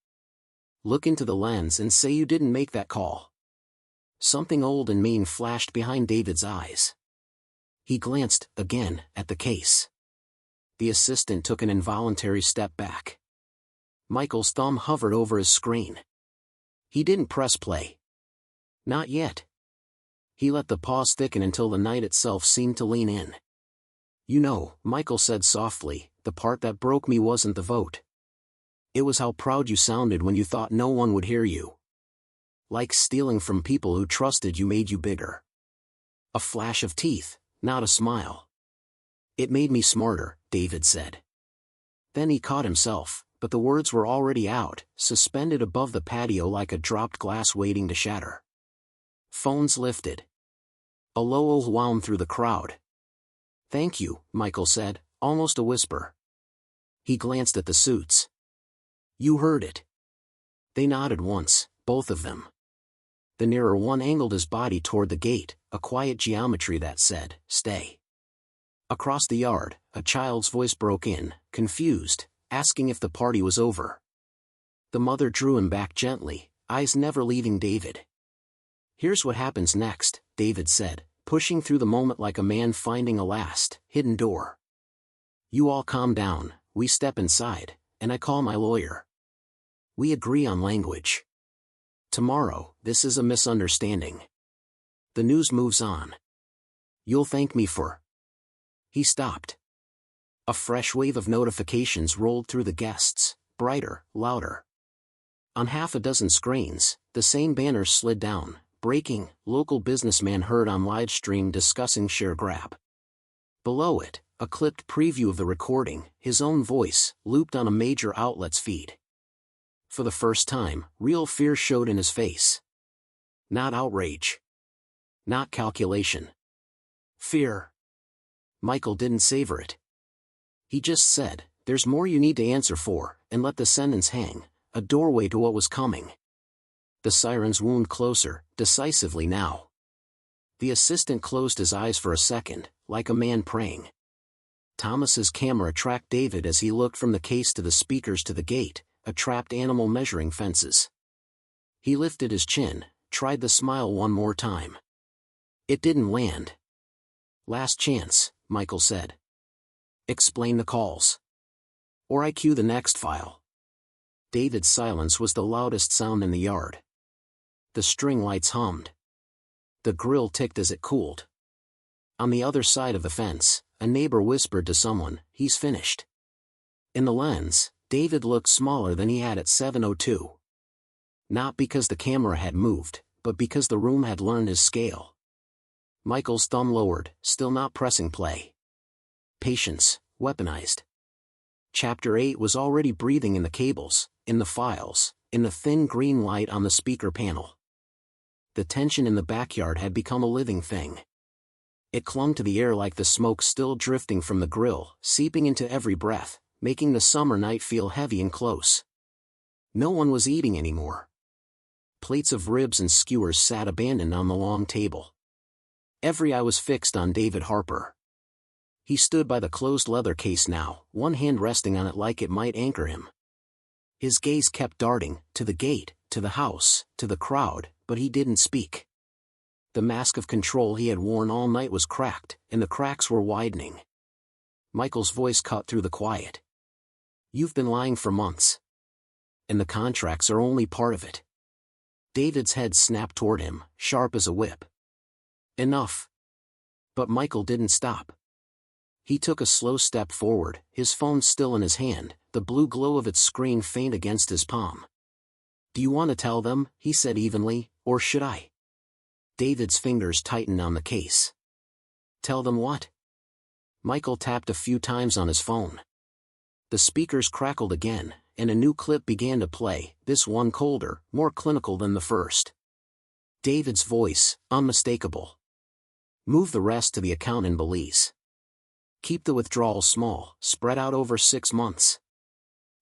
"Look into the lens and say you didn't make that call." Something old and mean flashed behind David's eyes. He glanced, again, at the case. The assistant took an involuntary step back. Michael's thumb hovered over his screen. He didn't press play. Not yet. He let the pause thicken until the night itself seemed to lean in. "You know," Michael said softly, "the part that broke me wasn't the vote. It was how proud you sounded when you thought no one would hear you. Like stealing from people who trusted you made you bigger." A flash of teeth, not a smile. "It made me smarter," David said. Then he caught himself, but the words were already out, suspended above the patio like a dropped glass waiting to shatter. Phones lifted. A lull wound through the crowd. "Thank you," Michael said, almost a whisper. He glanced at the suits. "You heard it." They nodded once, both of them. The nearer one angled his body toward the gate, a quiet geometry that said, "Stay." Across the yard, a child's voice broke in, confused, asking if the party was over. The mother drew him back gently, eyes never leaving David. "Here's what happens next," David said, pushing through the moment like a man finding a last, hidden door. "You all calm down, we step inside, and I call my lawyer. We agree on language. Tomorrow, this is a misunderstanding. The news moves on. You'll thank me for..." He stopped. A fresh wave of notifications rolled through the guests, brighter, louder. On half a dozen screens, the same banners slid down. "Breaking, local businessman heard on live stream discussing share grab." Below it, a clipped preview of the recording, his own voice, looped on a major outlet's feed. For the first time, real fear showed in his face. Not outrage. Not calculation. Fear. Michael didn't savor it. He just said, "There's more you need to answer for," and let the sentence hang, a doorway to what was coming. The sirens wound closer, decisively now. The assistant closed his eyes for a second, like a man praying. Thomas's camera tracked David as he looked from the case to the speakers to the gate, a trapped animal measuring fences. He lifted his chin, tried the smile one more time. It didn't land. "Last chance," Michael said. "Explain the calls. Or I cue the next file." David's silence was the loudest sound in the yard. The string lights hummed. The grill ticked as it cooled. On the other side of the fence, a neighbor whispered to someone, "He's finished." In the lens, David looked smaller than he had at 7:02. Not because the camera had moved, but because the room had learned his scale. Michael's thumb lowered, still not pressing play. Patience, weaponized. Chapter 8 was already breathing in the cables, in the files, in the thin green light on the speaker panel. The tension in the backyard had become a living thing. It clung to the air like the smoke still drifting from the grill, seeping into every breath, making the summer night feel heavy and close. No one was eating anymore. Plates of ribs and skewers sat abandoned on the long table. Every eye was fixed on David Harper. He stood by the closed leather case now, one hand resting on it like it might anchor him. His gaze kept darting, to the gate, to the house, to the crowd, but he didn't speak. The mask of control he had worn all night was cracked, and the cracks were widening. Michael's voice cut through the quiet. "You've been lying for months. And the contracts are only part of it." David's head snapped toward him, sharp as a whip. "Enough." But Michael didn't stop. He took a slow step forward, his phone still in his hand, the blue glow of its screen faint against his palm. "Do you want to tell them," he said evenly, "or should I?" David's fingers tightened on the case. "Tell them what?" Michael tapped a few times on his phone. The speakers crackled again, and a new clip began to play, this one colder, more clinical than the first. David's voice, unmistakable. "Move the rest to the account in Belize. Keep the withdrawals small, spread out over 6 months.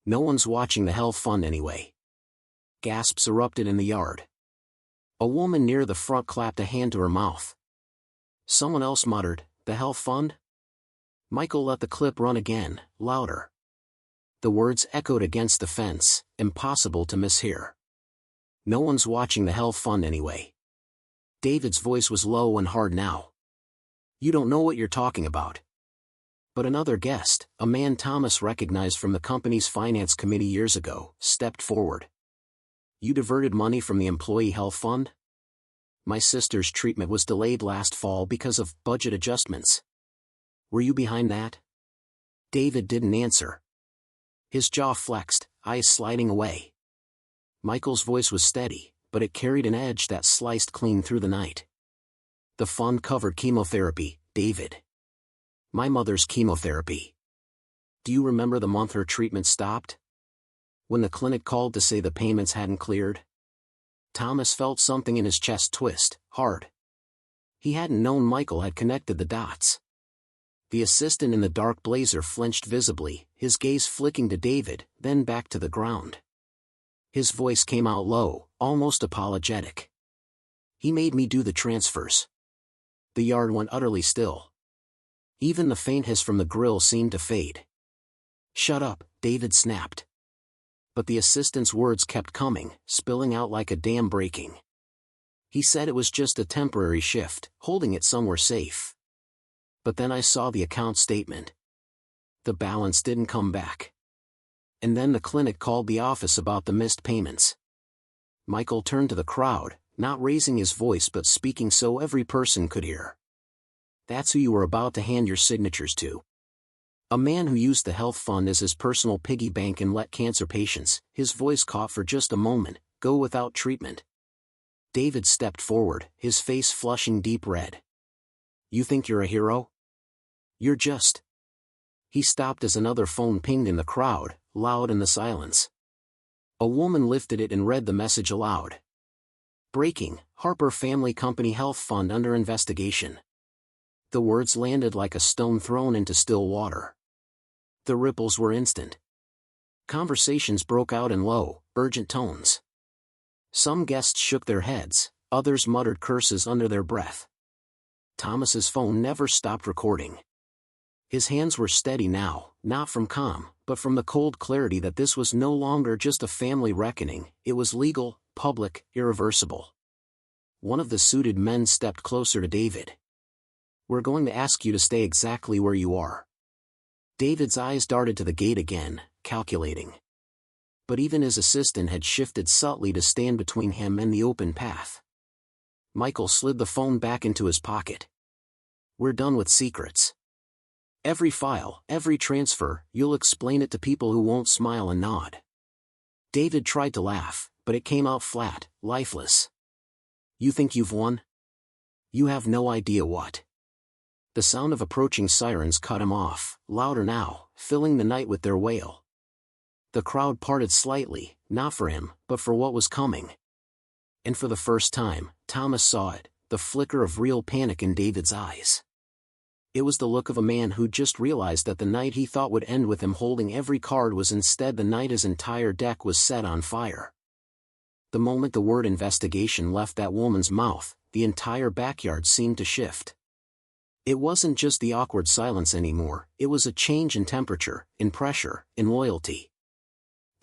No one's watching the health fund anyway." Gasps erupted in the yard. A woman near the front clapped a hand to her mouth. Someone else muttered, "The health fund?" Michael let the clip run again, louder. The words echoed against the fence, impossible to mishear. "No one's watching the health fund anyway." David's voice was low and hard now. "You don't know what you're talking about." But another guest, a man Thomas recognized from the company's finance committee years ago, stepped forward. "You diverted money from the employee health fund?" "My sister's treatment was delayed last fall because of budget adjustments." "Were you behind that?" David didn't answer. His jaw flexed, eyes sliding away. Michael's voice was steady, but it carried an edge that sliced clean through the night. "The fund covered chemotherapy, David. My mother's chemotherapy. Do you remember the month her treatment stopped? When the clinic called to say the payments hadn't cleared?" Thomas felt something in his chest twist, hard. He hadn't known Michael had connected the dots. The assistant in the dark blazer flinched visibly, his gaze flicking to David, then back to the ground. His voice came out low, almost apologetic. "He made me do the transfers." The yard went utterly still. Even the faint hiss from the grill seemed to fade. "Shut up," David snapped. But the assistant's words kept coming, spilling out like a dam breaking. "He said it was just a temporary shift, holding it somewhere safe. But then I saw the account statement. The balance didn't come back. And then the clinic called the office about the missed payments." Michael turned to the crowd, not raising his voice but speaking so every person could hear. "That's who you were about to hand your signatures to. A man who used the health fund as his personal piggy bank and let cancer patients," his voice caught for just a moment, "go without treatment." David stepped forward, his face flushing deep red. "You think you're a hero? You're just..." He stopped as another phone pinged in the crowd, loud in the silence. A woman lifted it and read the message aloud. "Breaking, Harper Family Company Health Fund under investigation." The words landed like a stone thrown into still water. The ripples were instant. Conversations broke out in low, urgent tones. Some guests shook their heads, others muttered curses under their breath. Thomas's phone never stopped recording. His hands were steady now, not from calm, but from the cold clarity that this was no longer just a family reckoning, it was legal, public, irreversible. One of the suited men stepped closer to David. "We're going to ask you to stay exactly where you are." David's eyes darted to the gate again, calculating. But even his assistant had shifted subtly to stand between him and the open path. Michael slid the phone back into his pocket. We're done with secrets. Every file, every transfer, you'll explain it to people who won't smile and nod. David tried to laugh, but it came out flat, lifeless. You think you've won? You have no idea what. The sound of approaching sirens cut him off, louder now, filling the night with their wail. The crowd parted slightly, not for him, but for what was coming. And for the first time, Thomas saw it, the flicker of real panic in David's eyes. It was the look of a man who just realized that the night he thought would end with him holding every card was instead the night his entire deck was set on fire. The moment the word investigation left that woman's mouth, the entire backyard seemed to shift. It wasn't just the awkward silence anymore, it was a change in temperature, in pressure, in loyalty.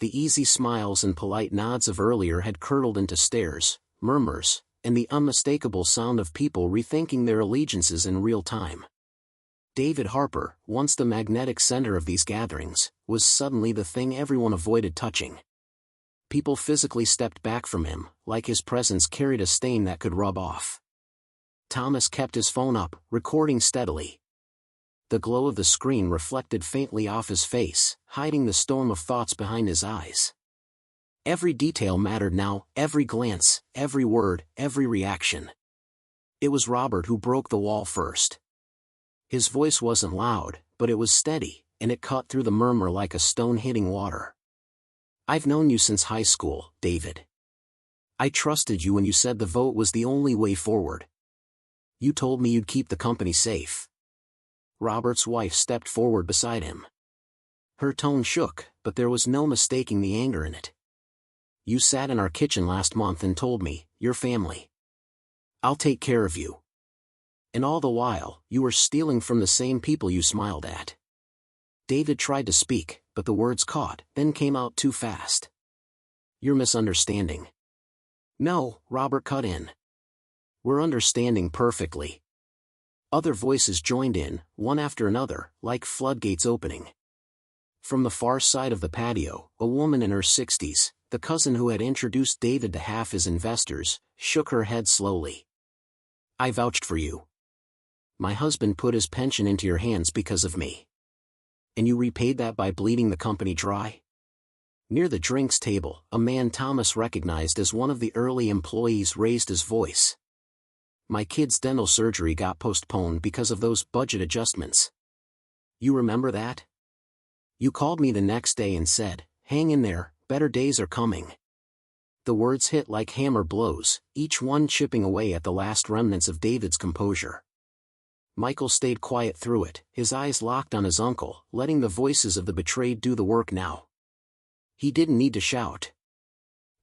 The easy smiles and polite nods of earlier had curdled into stares, murmurs, and the unmistakable sound of people rethinking their allegiances in real time. David Harper, once the magnetic center of these gatherings, was suddenly the thing everyone avoided touching. People physically stepped back from him, like his presence carried a stain that could rub off. Thomas kept his phone up, recording steadily. The glow of the screen reflected faintly off his face, hiding the storm of thoughts behind his eyes. Every detail mattered now, every glance, every word, every reaction. It was Robert who broke the wall first. His voice wasn't loud, but it was steady, and it cut through the murmur like a stone hitting water. I've known you since high school, David. I trusted you when you said the vote was the only way forward. You told me you'd keep the company safe. Robert's wife stepped forward beside him. Her tone shook, but there was no mistaking the anger in it. You sat in our kitchen last month and told me, your family. I'll take care of you. And all the while, you were stealing from the same people you smiled at. David tried to speak, but the words caught, then came out too fast. You're misunderstanding. No, Robert cut in. We're understanding perfectly. Other voices joined in, one after another, like floodgates opening. From the far side of the patio, a woman in her 60s, the cousin who had introduced David to half his investors, shook her head slowly. I vouched for you. My husband put his pension into your hands because of me. And you repaid that by bleeding the company dry? Near the drinks table, a man Thomas recognized as one of the early employees raised his voice. My kid's dental surgery got postponed because of those budget adjustments. You remember that? You called me the next day and said, hang in there, better days are coming. The words hit like hammer blows, each one chipping away at the last remnants of David's composure. Michael stayed quiet through it, his eyes locked on his uncle, letting the voices of the betrayed do the work now. He didn't need to shout.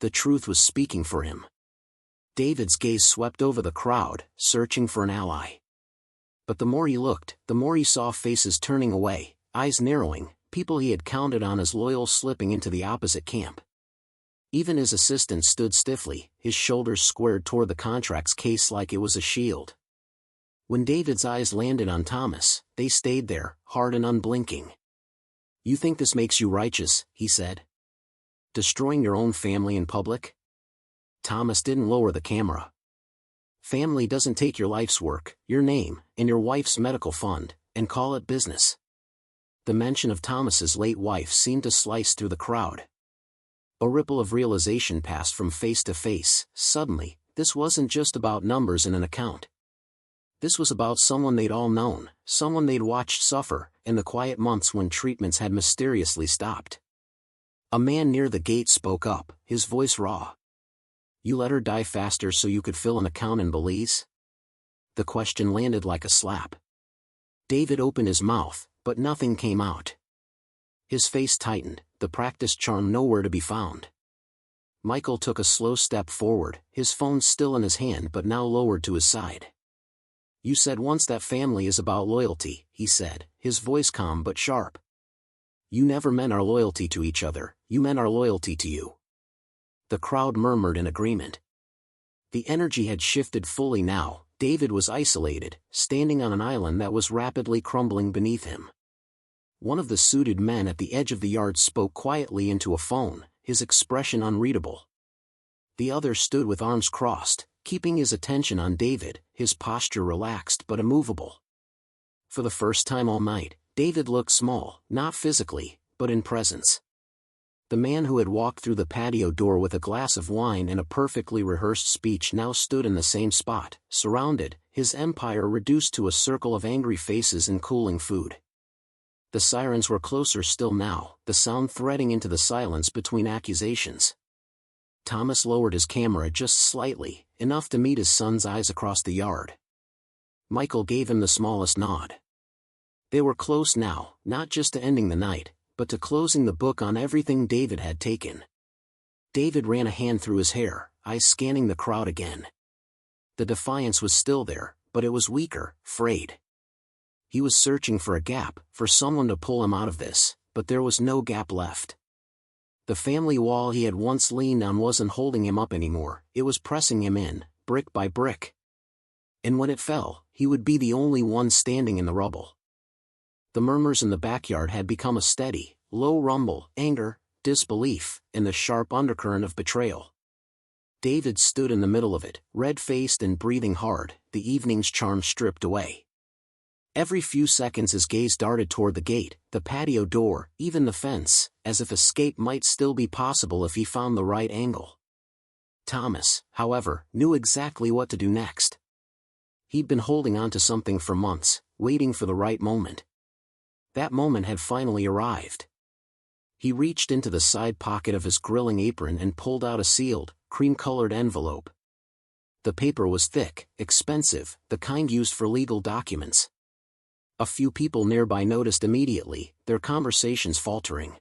The truth was speaking for him. David's gaze swept over the crowd, searching for an ally. But the more he looked, the more he saw faces turning away, eyes narrowing, people he had counted on as loyal slipping into the opposite camp. Even his assistant stood stiffly, his shoulders squared toward the contract's case like it was a shield. When David's eyes landed on Thomas, they stayed there, hard and unblinking. You think this makes you righteous, he said. Destroying your own family in public? Thomas didn't lower the camera. Family doesn't take your life's work, your name, and your wife's medical fund, and call it business. The mention of Thomas's late wife seemed to slice through the crowd. A ripple of realization passed from face to face. Suddenly, this wasn't just about numbers in an account. This was about someone they'd all known, someone they'd watched suffer, in the quiet months when treatments had mysteriously stopped. A man near the gate spoke up, his voice raw. You let her die faster so you could fill an account in Belize? The question landed like a slap. David opened his mouth, but nothing came out. His face tightened, the practiced charm nowhere to be found. Michael took a slow step forward, his phone still in his hand but now lowered to his side. You said once that family is about loyalty, he said, his voice calm but sharp. You never meant our loyalty to each other, you meant our loyalty to you. The crowd murmured in agreement. The energy had shifted fully now. David was isolated, standing on an island that was rapidly crumbling beneath him. One of the suited men at the edge of the yard spoke quietly into a phone, his expression unreadable. The other stood with arms crossed, keeping his attention on David, his posture relaxed but immovable. For the first time all night, David looked small, not physically, but in presence. The man who had walked through the patio door with a glass of wine and a perfectly rehearsed speech now stood in the same spot, surrounded, his empire reduced to a circle of angry faces and cooling food. The sirens were closer still now, the sound threading into the silence between accusations. Thomas lowered his camera just slightly, enough to meet his son's eyes across the yard. Michael gave him the smallest nod. They were close now, not just to ending the night, but to closing the book on everything David had taken. David ran a hand through his hair, eyes scanning the crowd again. The defiance was still there, but it was weaker, frayed. He was searching for a gap, for someone to pull him out of this, but there was no gap left. The family wall he had once leaned on wasn't holding him up anymore, it was pressing him in, brick by brick. And when it fell, he would be the only one standing in the rubble. The murmurs in the backyard had become a steady, low rumble, anger, disbelief, and the sharp undercurrent of betrayal. David stood in the middle of it, red-faced and breathing hard, the evening's charm stripped away. Every few seconds his gaze darted toward the gate, the patio door, even the fence, as if escape might still be possible if he found the right angle. Thomas, however, knew exactly what to do next. He'd been holding on to something for months, waiting for the right moment. That moment had finally arrived. He reached into the side pocket of his grilling apron and pulled out a sealed, cream-colored envelope. The paper was thick, expensive, the kind used for legal documents. A few people nearby noticed immediately, their conversations faltering.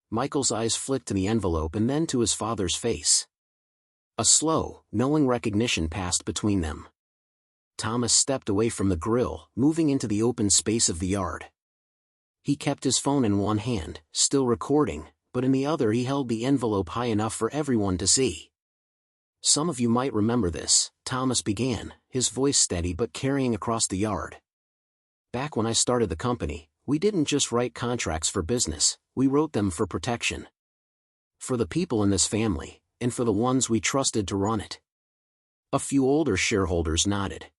Michael's eyes flicked to the envelope and then to his father's face. A slow, knowing recognition passed between them. Thomas stepped away from the grill, moving into the open space of the yard. He kept his phone in one hand, still recording, but in the other he held the envelope high enough for everyone to see. "Some of you might remember this," Thomas began, his voice steady but carrying across the yard. "Back when I started the company, we didn't just write contracts for business, we wrote them for protection. For the people in this family, and for the ones we trusted to run it." A few older shareholders nodded.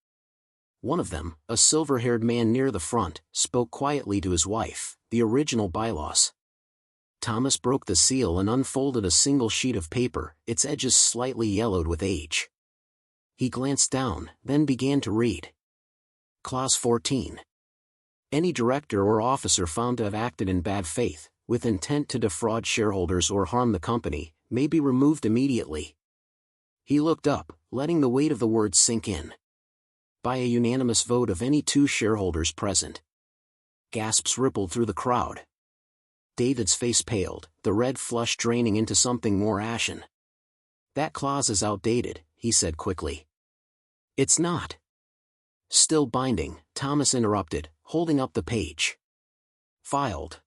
One of them, a silver-haired man near the front, spoke quietly to his wife, "The original bylaws." Thomas broke the seal and unfolded a single sheet of paper, its edges slightly yellowed with age. He glanced down, then began to read. Clause 14. Any director or officer found to have acted in bad faith, with intent to defraud shareholders or harm the company, may be removed immediately. He looked up, letting the weight of the words sink in. By a unanimous vote of any two shareholders present. Gasps rippled through the crowd. David's face paled, the red flush draining into something more ashen. "That clause is outdated," he said quickly. "It's not." "Still binding," Thomas interrupted, holding up the page. "Filed.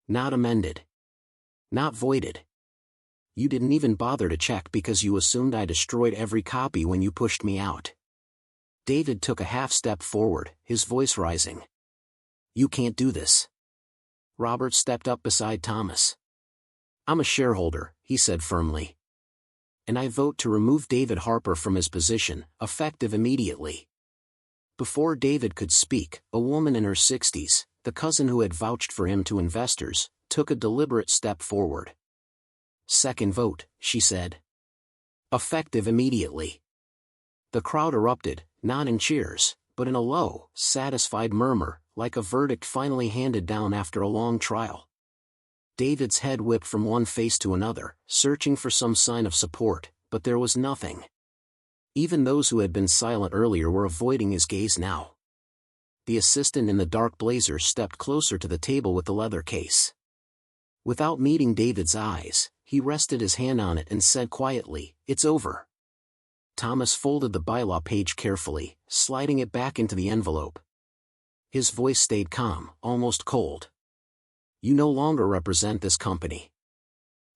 Not amended. Not voided. You didn't even bother to check because you assumed I destroyed every copy when you pushed me out." David took a half step forward, his voice rising. "You can't do this." Robert stepped up beside Thomas. "I'm a shareholder," he said firmly. "And I vote to remove David Harper from his position, effective immediately." Before David could speak, a woman in her 60s, the cousin who had vouched for him to investors, took a deliberate step forward. "Second vote," she said. "Effective immediately." The crowd erupted, not in cheers, but in a low, satisfied murmur, like a verdict finally handed down after a long trial. David's head whipped from one face to another, searching for some sign of support, but there was nothing. Even those who had been silent earlier were avoiding his gaze now. The assistant in the dark blazer stepped closer to the table with the leather case. Without meeting David's eyes, he rested his hand on it and said quietly, "It's over." Thomas folded the bylaw page carefully, sliding it back into the envelope. His voice stayed calm, almost cold. "You no longer represent this company.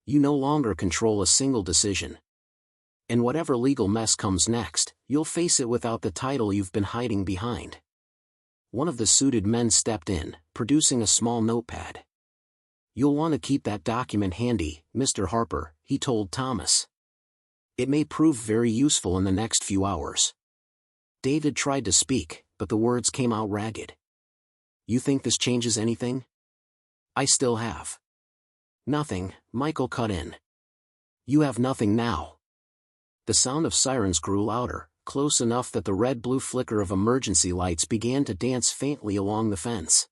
You no longer control a single decision. And whatever legal mess comes next, you'll face it without the title you've been hiding behind." One of the suited men stepped in, producing a small notepad. "You'll want to keep that document handy, Mr. Harper," he told Thomas. It may prove very useful in the next few hours. David tried to speak, but the words came out ragged. You think this changes anything? I still have. Nothing, Michael cut in. You have nothing now. The sound of sirens grew louder, close enough that the red-blue flicker of emergency lights began to dance faintly along the fence.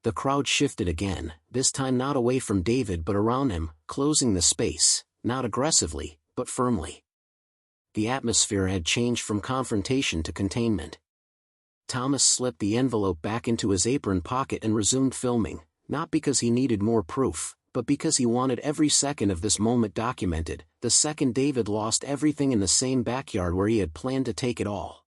The crowd shifted again, this time not away from David but around him, closing the space, not aggressively, but firmly. The atmosphere had changed from confrontation to containment. Thomas slipped the envelope back into his apron pocket and resumed filming, not because he needed more proof, but because he wanted every second of this moment documented, the second David lost everything in the same backyard where he had planned to take it all.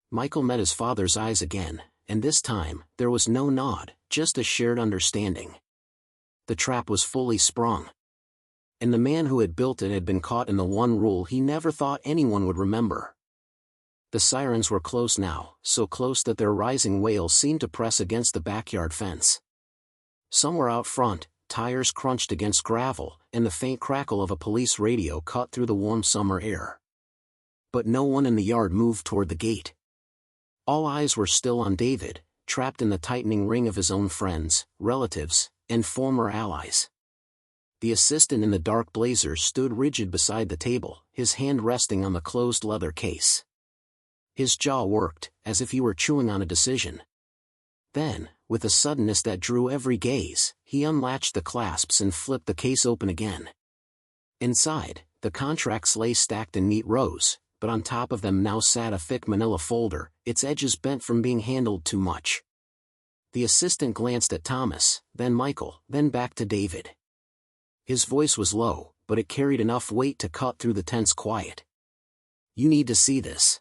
Michael met his father's eyes again, and this time, there was no nod, just a shared understanding. The trap was fully sprung. And the man who had built it had been caught in the one rule he never thought anyone would remember. The sirens were close now, so close that their rising wails seemed to press against the backyard fence. Somewhere out front, tires crunched against gravel, and the faint crackle of a police radio cut through the warm summer air. But no one in the yard moved toward the gate. All eyes were still on David, trapped in the tightening ring of his own friends, relatives, and former allies. The assistant in the dark blazer stood rigid beside the table, his hand resting on the closed leather case. His jaw worked, as if he were chewing on a decision. Then, with a suddenness that drew every gaze, he unlatched the clasps and flipped the case open again. Inside, the contracts lay stacked in neat rows, but on top of them now sat a thick manila folder, its edges bent from being handled too much. The assistant glanced at Thomas, then Michael, then back to David. His voice was low, but it carried enough weight to cut through the tense quiet. You need to see this.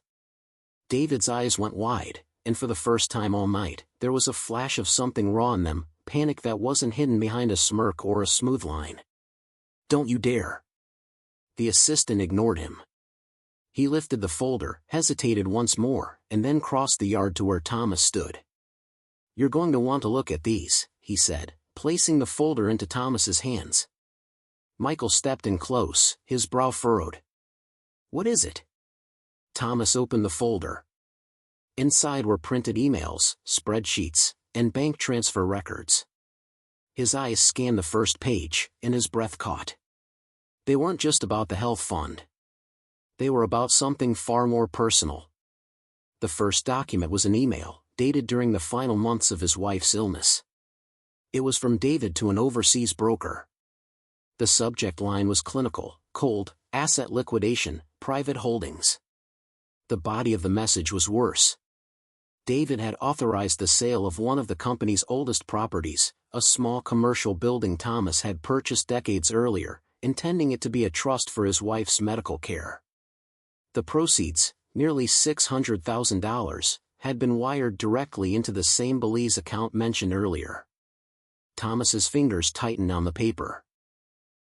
David's eyes went wide, and for the first time all night, there was a flash of something raw in them, panic that wasn't hidden behind a smirk or a smooth line. Don't you dare. The assistant ignored him. He lifted the folder, hesitated once more, and then crossed the yard to where Thomas stood. You're going to want to look at these, he said, placing the folder into Thomas's hands. Michael stepped in close, his brow furrowed. What is it? Thomas opened the folder. Inside were printed emails, spreadsheets, and bank transfer records. His eyes scanned the first page, and his breath caught. They weren't just about the health fund. They were about something far more personal. The first document was an email, dated during the final months of his wife's illness. It was from David to an overseas broker. The subject line was clinical, cold, asset liquidation, private holdings. The body of the message was worse. David had authorized the sale of one of the company's oldest properties, a small commercial building Thomas had purchased decades earlier, intending it to be a trust for his wife's medical care. The proceeds, nearly $600,000, had been wired directly into the same Belize account mentioned earlier. Thomas's fingers tightened on the paper.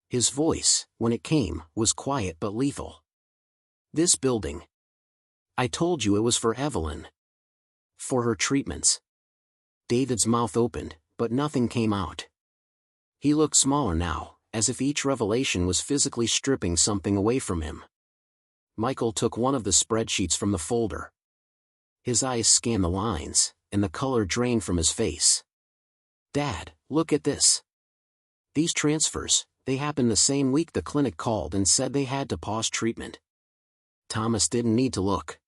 His voice, when it came, was quiet but lethal. This building. I told you it was for Evelyn. For her treatments. David's mouth opened, but nothing came out. He looked smaller now, as if each revelation was physically stripping something away from him. Michael took one of the spreadsheets from the folder. His eyes scanned the lines, and the color drained from his face. Dad, look at this. These transfers, they happened the same week the clinic called and said they had to pause treatment. Thomas didn't need to look.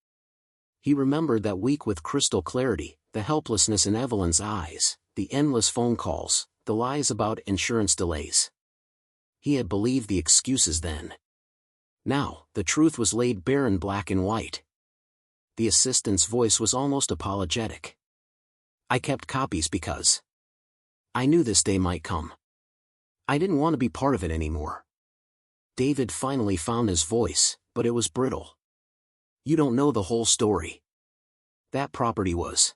He remembered that week with crystal clarity, the helplessness in Evelyn's eyes, the endless phone calls, the lies about insurance delays. He had believed the excuses then. Now, the truth was laid bare in black and white. The assistant's voice was almost apologetic. I kept copies because I knew this day might come. I didn't want to be part of it anymore. David finally found his voice, but it was brittle. You don't know the whole story. That property was.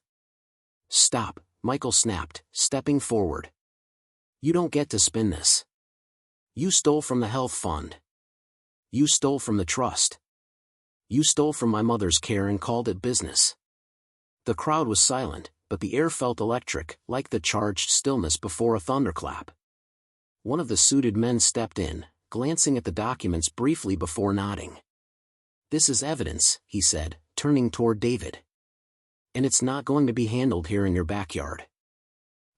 Stop, Michael snapped, stepping forward. You don't get to spin this. You stole from the health fund. You stole from the trust. You stole from my mother's care and called it business. The crowd was silent, but the air felt electric, like the charged stillness before a thunderclap. One of the suited men stepped in, glancing at the documents briefly before nodding. "This is evidence," he said, turning toward David. "And it's not going to be handled here in your backyard."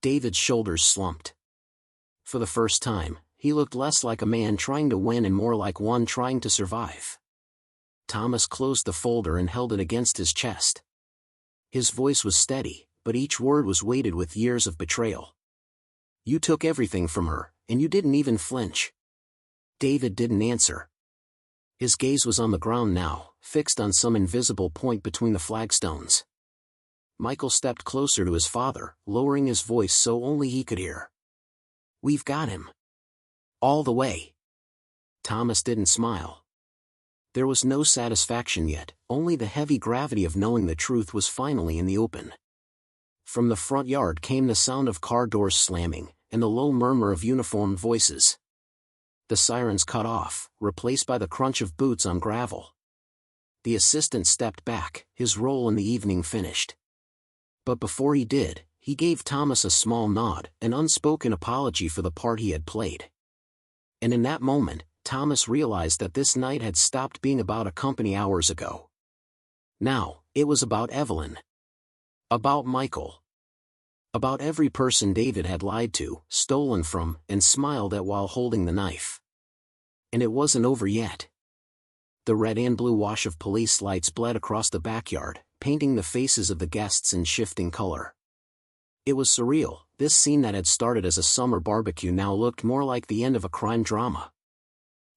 David's shoulders slumped. For the first time, he looked less like a man trying to win and more like one trying to survive. Thomas closed the folder and held it against his chest. His voice was steady, but each word was weighted with years of betrayal. "You took everything from her, and you didn't even flinch." David didn't answer. His gaze was on the ground now, fixed on some invisible point between the flagstones. Michael stepped closer to his father, lowering his voice so only he could hear. "We've got him. All the way." Thomas didn't smile. There was no satisfaction yet, only the heavy gravity of knowing the truth was finally in the open. From the front yard came the sound of car doors slamming, and the low murmur of uniformed voices. The sirens cut off, replaced by the crunch of boots on gravel. The assistant stepped back, his role in the evening finished. But before he did, he gave Thomas a small nod, an unspoken apology for the part he had played. And in that moment, Thomas realized that this night had stopped being about a company hours ago. Now, it was about Evelyn. About Michael. About every person David had lied to, stolen from, and smiled at while holding the knife. And it wasn't over yet. The red and blue wash of police lights bled across the backyard, painting the faces of the guests in shifting color. It was surreal. This scene that had started as a summer barbecue now looked more like the end of a crime drama.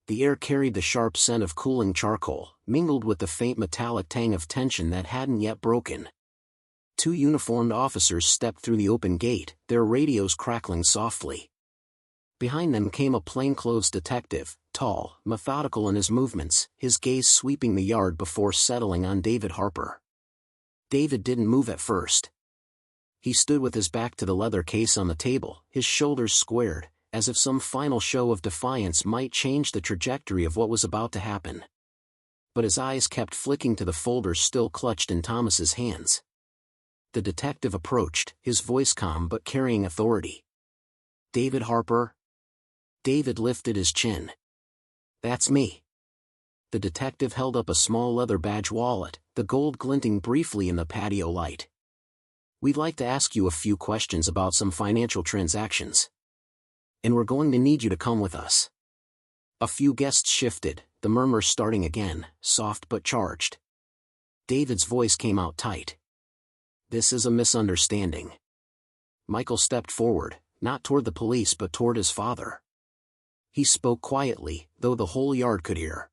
The air carried the sharp scent of cooling charcoal, mingled with the faint metallic tang of tension that hadn't yet broken. Two uniformed officers stepped through the open gate, their radios crackling softly. Behind them came a plainclothes detective, tall, methodical in his movements, his gaze sweeping the yard before settling on David Harper. David didn't move at first. He stood with his back to the leather case on the table, his shoulders squared, as if some final show of defiance might change the trajectory of what was about to happen. But his eyes kept flicking to the folders still clutched in Thomas's hands. The detective approached, his voice calm but carrying authority. "David Harper?" David lifted his chin. "That's me." The detective held up a small leather badge wallet, the gold glinting briefly in the patio light. "We'd like to ask you a few questions about some financial transactions. And we're going to need you to come with us." A few guests shifted, the murmur starting again, soft but charged. David's voice came out tight. "This is a misunderstanding." Michael stepped forward, not toward the police but toward his father. He spoke quietly, though the whole yard could hear.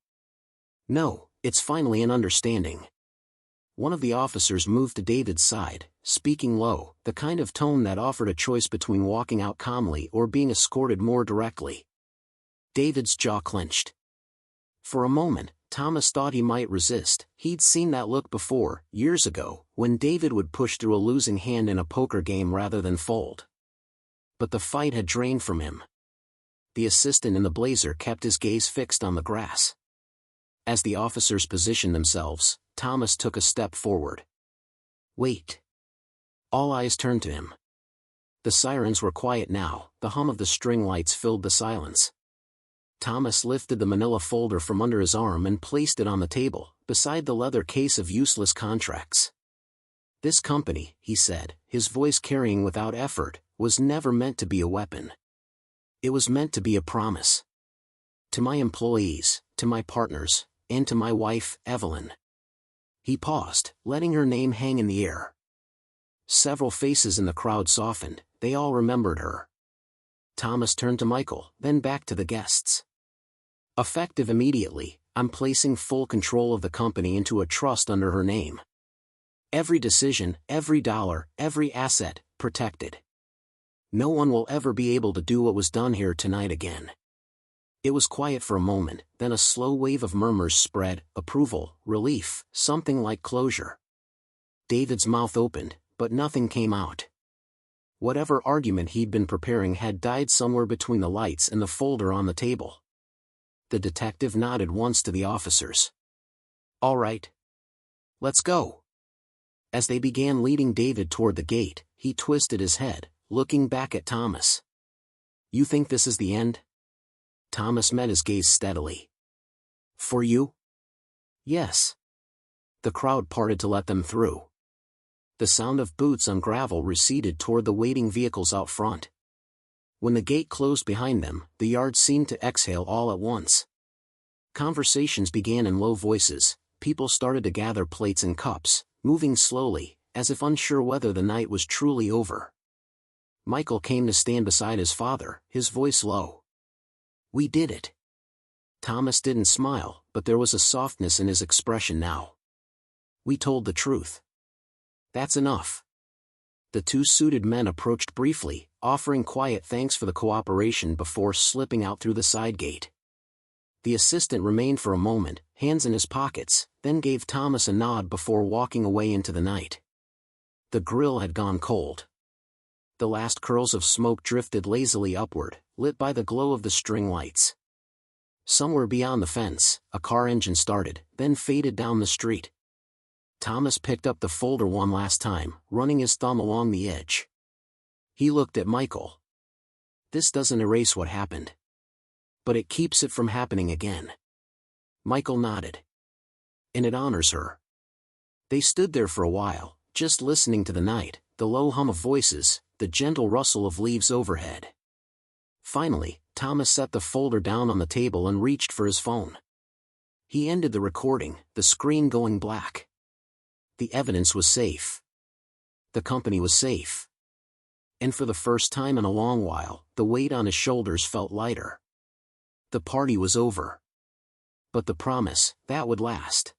"No, it's finally an understanding." One of the officers moved to David's side, speaking low, the kind of tone that offered a choice between walking out calmly or being escorted more directly. David's jaw clenched. For a moment, Thomas thought he might resist. He'd seen that look before, years ago, when David would push through a losing hand in a poker game rather than fold. But the fight had drained from him. The assistant in the blazer kept his gaze fixed on the grass. As the officers positioned themselves, Thomas took a step forward. "Wait." All eyes turned to him. The sirens were quiet now, the hum of the string lights filled the silence. Thomas lifted the manila folder from under his arm and placed it on the table, beside the leather case of useless contracts. "This company," he said, his voice carrying without effort, "was never meant to be a weapon. It was meant to be a promise. To my employees, to my partners, and to my wife, Evelyn." He paused, letting her name hang in the air. Several faces in the crowd softened, they all remembered her. Thomas turned to Michael, then back to the guests. "Effective immediately, I'm placing full control of the company into a trust under her name. Every decision, every dollar, every asset, protected. No one will ever be able to do what was done here tonight again." It was quiet for a moment, then a slow wave of murmurs spread, approval, relief, something like closure. David's mouth opened, but nothing came out. Whatever argument he'd been preparing had died somewhere between the lights and the folder on the table. The detective nodded once to the officers. "All right. Let's go." As they began leading David toward the gate, he twisted his head, looking back at Thomas. "You think this is the end?" Thomas met his gaze steadily. For you? Yes. The crowd parted to let them through. The sound of boots on gravel receded toward the waiting vehicles out front. When the gate closed behind them, the yard seemed to exhale all at once. Conversations began in low voices, people started to gather plates and cups, moving slowly, as if unsure whether the night was truly over. Michael came to stand beside his father, his voice low. We did it. Thomas didn't smile, but there was a softness in his expression now. We told the truth. That's enough. The two suited men approached briefly, offering quiet thanks for the cooperation before slipping out through the side gate. The assistant remained for a moment, hands in his pockets, then gave Thomas a nod before walking away into the night. The grill had gone cold. The last curls of smoke drifted lazily upward, lit by the glow of the string lights. Somewhere beyond the fence, a car engine started, then faded down the street. Thomas picked up the folder one last time, running his thumb along the edge. He looked at Michael. This doesn't erase what happened. But it keeps it from happening again. Michael nodded. And it honors her. They stood there for a while, just listening to the night, the low hum of voices, the gentle rustle of leaves overhead. Finally, Thomas set the folder down on the table and reached for his phone. He ended the recording, the screen going black. The evidence was safe. The company was safe. And for the first time in a long while, the weight on his shoulders felt lighter. The party was over. But the promise, that would last.